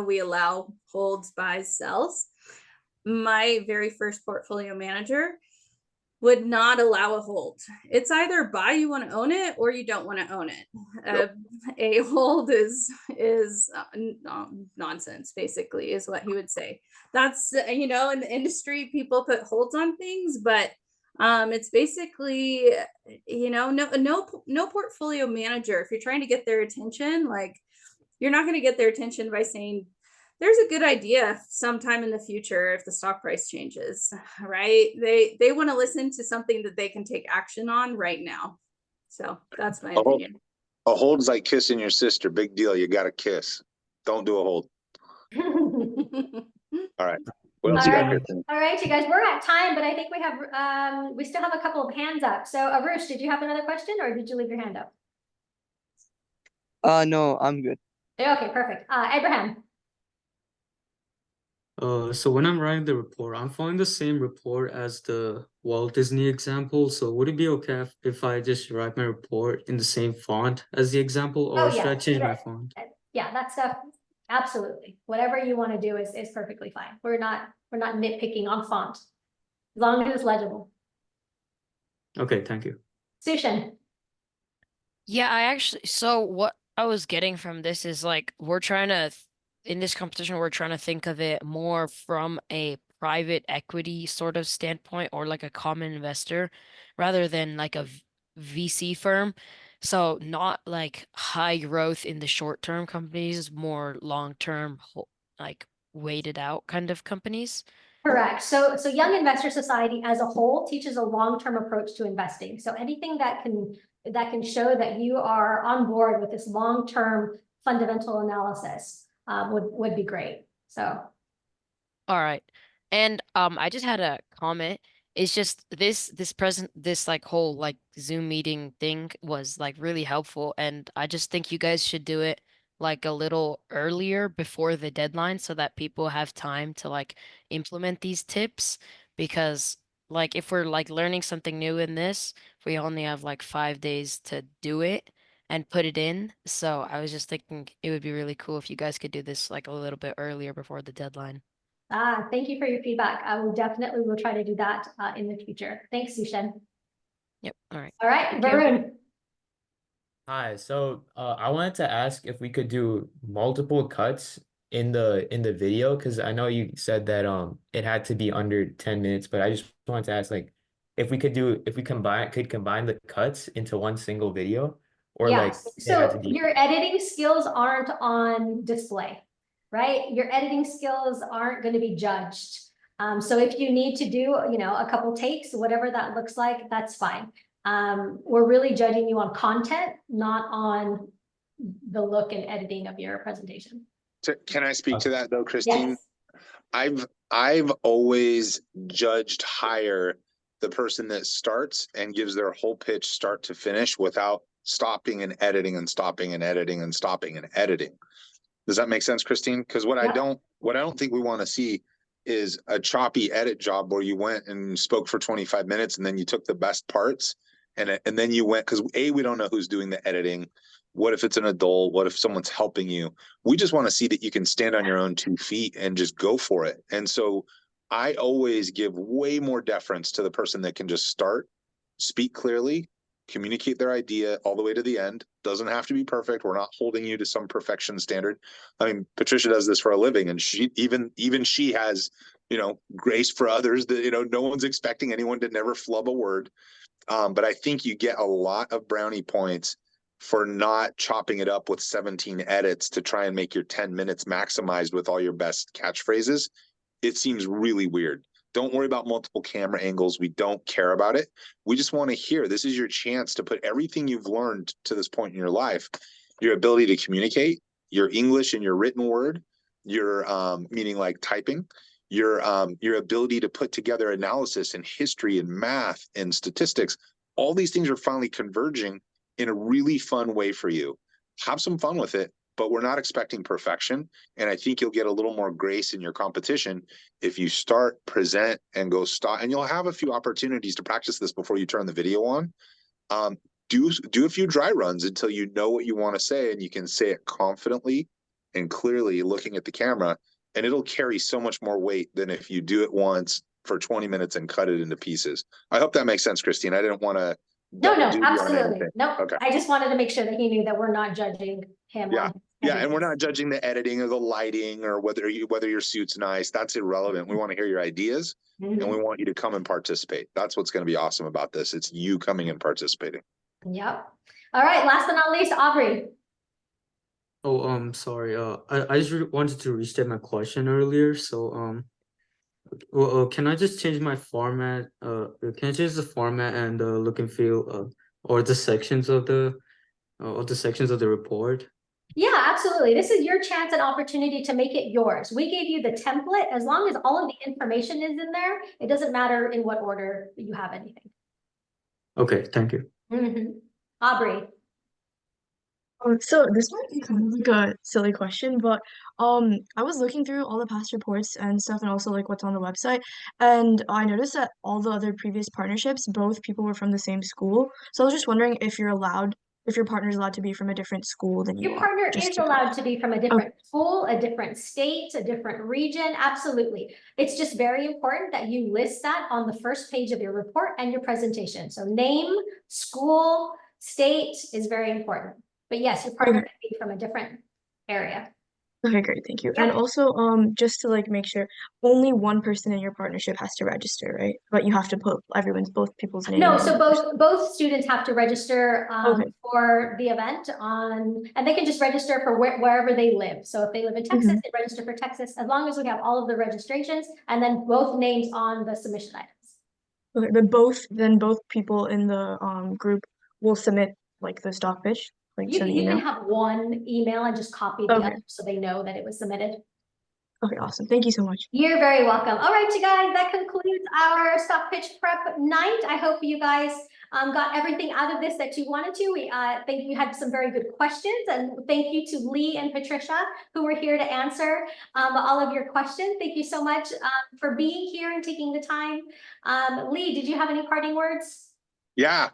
we allow holds, buys, sells. My very first portfolio manager would not allow a hold. It's either buy, you want to own it, or you don't want to own it. Yep. A hold is nonsense, basically, is what he would say. That's, in the industry, people put holds on things, but it's basically, no portfolio manager, if you're trying to get their attention, like, you're not going to get their attention by saying, there's a good idea sometime in the future if the stock price changes, right? They want to listen to something that they can take action on right now. So that's my opinion. A hold's like kissing your sister. Big deal. You got to kiss. Don't do a hold. All right. What else you got here? All right, you guys, we're at time, but I think we still have a couple of hands up. So Arush, did you have another question, or did you leave your hand up? No, I'm good. Okay, perfect. Abraham. So when I'm writing the report, I'm following the same report as the Walt Disney example. So would it be okay if I just write my report in the same font as the example, or should I change my font? Yeah, that stuff, absolutely. Whatever you want to do is perfectly fine. We're not nitpicking on font, as long as it's legible. Okay, thank you. Sushan. Yeah, so what I was getting from this is, like, in this competition, we're trying to think of it more from a private equity sort of standpoint, or like a common investor, rather than like a VC firm. So not like high growth in the short term companies, more long term, like weighted out kind of companies? Correct. So Young Investor Society as a whole teaches a long-term approach to investing. So anything that can show that you are on board with this long-term fundamental analysis would be great. So. All right. And I just had a comment. It's just this like whole like Zoom meeting thing was like really helpful, and I just think you guys should do it like a little earlier before the deadline so that people have time to like implement these tips, because like if we're like learning something new in this, we only have like 5 days to do it and put it in. So I was just thinking it would be really cool if you guys could do this like a little bit earlier before the deadline. Thank you for your feedback. I will definitely will try to do that in the future. Thanks, Sushen. Yep. All right. All right, Varun. Hi, so I wanted to ask if we could do multiple cuts in the video, because I know you said that it had to be under 10 minutes, but I just wanted to ask like if we could combine the cuts into one single video, or like Yes. it had to So be. your editing skills aren't on display, right? Your editing skills aren't going to be judged. So if you need to do, a couple takes, whatever that looks like, that's fine. We're really judging you on content, not on the look and editing of your presentation. Can I speak to that though, Christine? Yes. I've always judged higher the person that starts and gives their whole pitch start to finish without stopping and editing and stopping and editing and stopping and editing. Does that make sense, Christine? Because what I don't think we want to see is a choppy edit job where you went and spoke for 25 minutes and then you took the best parts and then you went, because we don't know who's doing the editing. What if it's an adult? What if someone's helping you? We just want to see that you can stand on your own 2 feet and just go for it. And so I always give way more deference to the person that can just start, speak clearly, communicate their idea all the way to the end. Doesn't have to be perfect. We're not holding you to some perfection standard. I mean, Patricia does this for a living, and she even she has, grace for others that, no one's expecting anyone to never flub a word. But I think you get a lot of brownie points for not chopping it up with 17 edits to try and make your 10 minutes maximized with all your best catchphrases. It seems really weird. Don't worry about multiple camera angles. We don't care about it. We just want to hear, this is your chance to put everything you've learned to this point in your life, your ability to communicate, your English and your written word, your meaning like typing, your ability to put together analysis and history and math and statistics. All these things are finally converging in a really fun way for you. Have some fun with it, but we're not expecting perfection. And I think you'll get a little more grace in your competition if you start, present, and go stop. And you'll have a few opportunities to practice this before you turn the video on. Do a few dry runs until you know what you want to say and you can say it confidently and clearly looking at the camera. And it'll carry so much more weight than if you do it once for 20 minutes and cut it into pieces. I hope that makes sense, Christine. I didn't want to. No, absolutely. No, okay. I just wanted to make sure that he knew that we're not judging him. Yeah, and we're not judging the editing or the lighting or whether your suit's nice. That's irrelevant. We want to hear your ideas and we want you to come and participate. That's what's going to be awesome about this. It's you coming and participating. Yep. All right. Last but not least, Aubrey. Oh, sorry. I just wanted to restate my question earlier. So, can I just change my format? Can I change the format and the look and feel, or the sections of the report? Yeah, absolutely. This is your chance and opportunity to make it yours. We gave you the template. As long as all of the information is in there, it doesn't matter in what order you have anything. Okay, thank you. Aubrey. So this might be kind of like a silly question, but I was looking through all the past reports and stuff and also like what's on the website, and I noticed that all the other previous partnerships, both people were from the same school. So I was just wondering if your partner is allowed to be from a different school than you Your are. partner is allowed to be from a different school, a different state, a different region. Absolutely. It's just very important that you list that on the first page of your report and your presentation. So name, school, state is very important. But yes, your partner can be from a different area. Okay, great, thank you. And also, just to like make sure, only one person in your partnership has to register, right? But you have to put both people's names. No, so both students have to register Okay. for the event and they can just register for wherever they live. So if they live in Texas, they register for Texas, as long as we have all of the registrations and then both names on the submission items. Okay, but both people in the group will submit like the stock pitch, like You to the can email. have one email and just copy the Okay. other so they know that it was submitted. Okay, awesome. Thank you so much. You're very welcome. All right, you guys, that concludes our stock pitch prep night. I hope you guys got everything out of this that you wanted to. We think you had some very good questions, and thank you to Lee and Patricia who were here to answer all of your questions. Thank you so much for being here and taking the time. Lee, did you have any parting words? Yeah.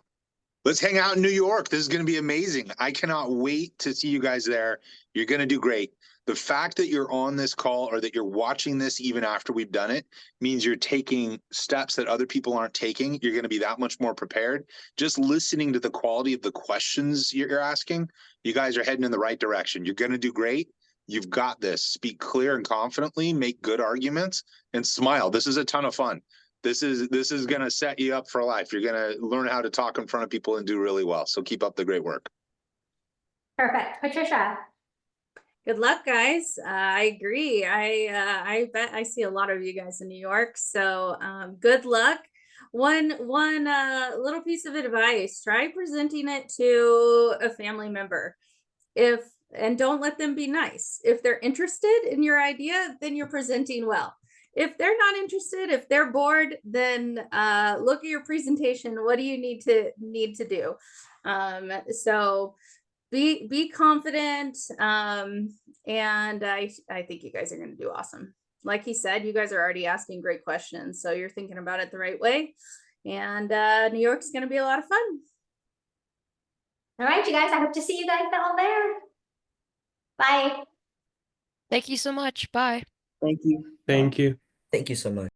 Let's hang out in New York. This is going to be amazing. I cannot wait to see you guys there. You're going to do great. The fact that you're on this call or that you're watching this even after we've done it means you're taking steps that other people aren't taking. You're going to be that much more prepared. Just listening to the quality of the questions you're asking, you guys are heading in the right direction. You're going to do great. You've got this. Speak clear and confidently, make good arguments, and smile. This is a ton of fun. This is going to set you up for life. You're going to learn how to talk in front of people and do really well. So keep up the great work. Perfect. Patricia. Good luck, guys. I agree. I bet I see a lot of you guys in New York. So good luck. One little piece of advice: try presenting it to a family member. And don't let them be nice. If they're interested in your idea, then you're presenting well. If they're not interested, if they're bored, then look at your presentation. What do you need to do? So be confident. And I think you guys are going to do awesome. Like he said, you guys are already asking great questions, so you're thinking about it the right way. And New York's going to be a lot of fun. All right, you guys, I hope to see you guys all there. Bye. Thank you so much. Bye. Thank you. Thank you. Thank you so much.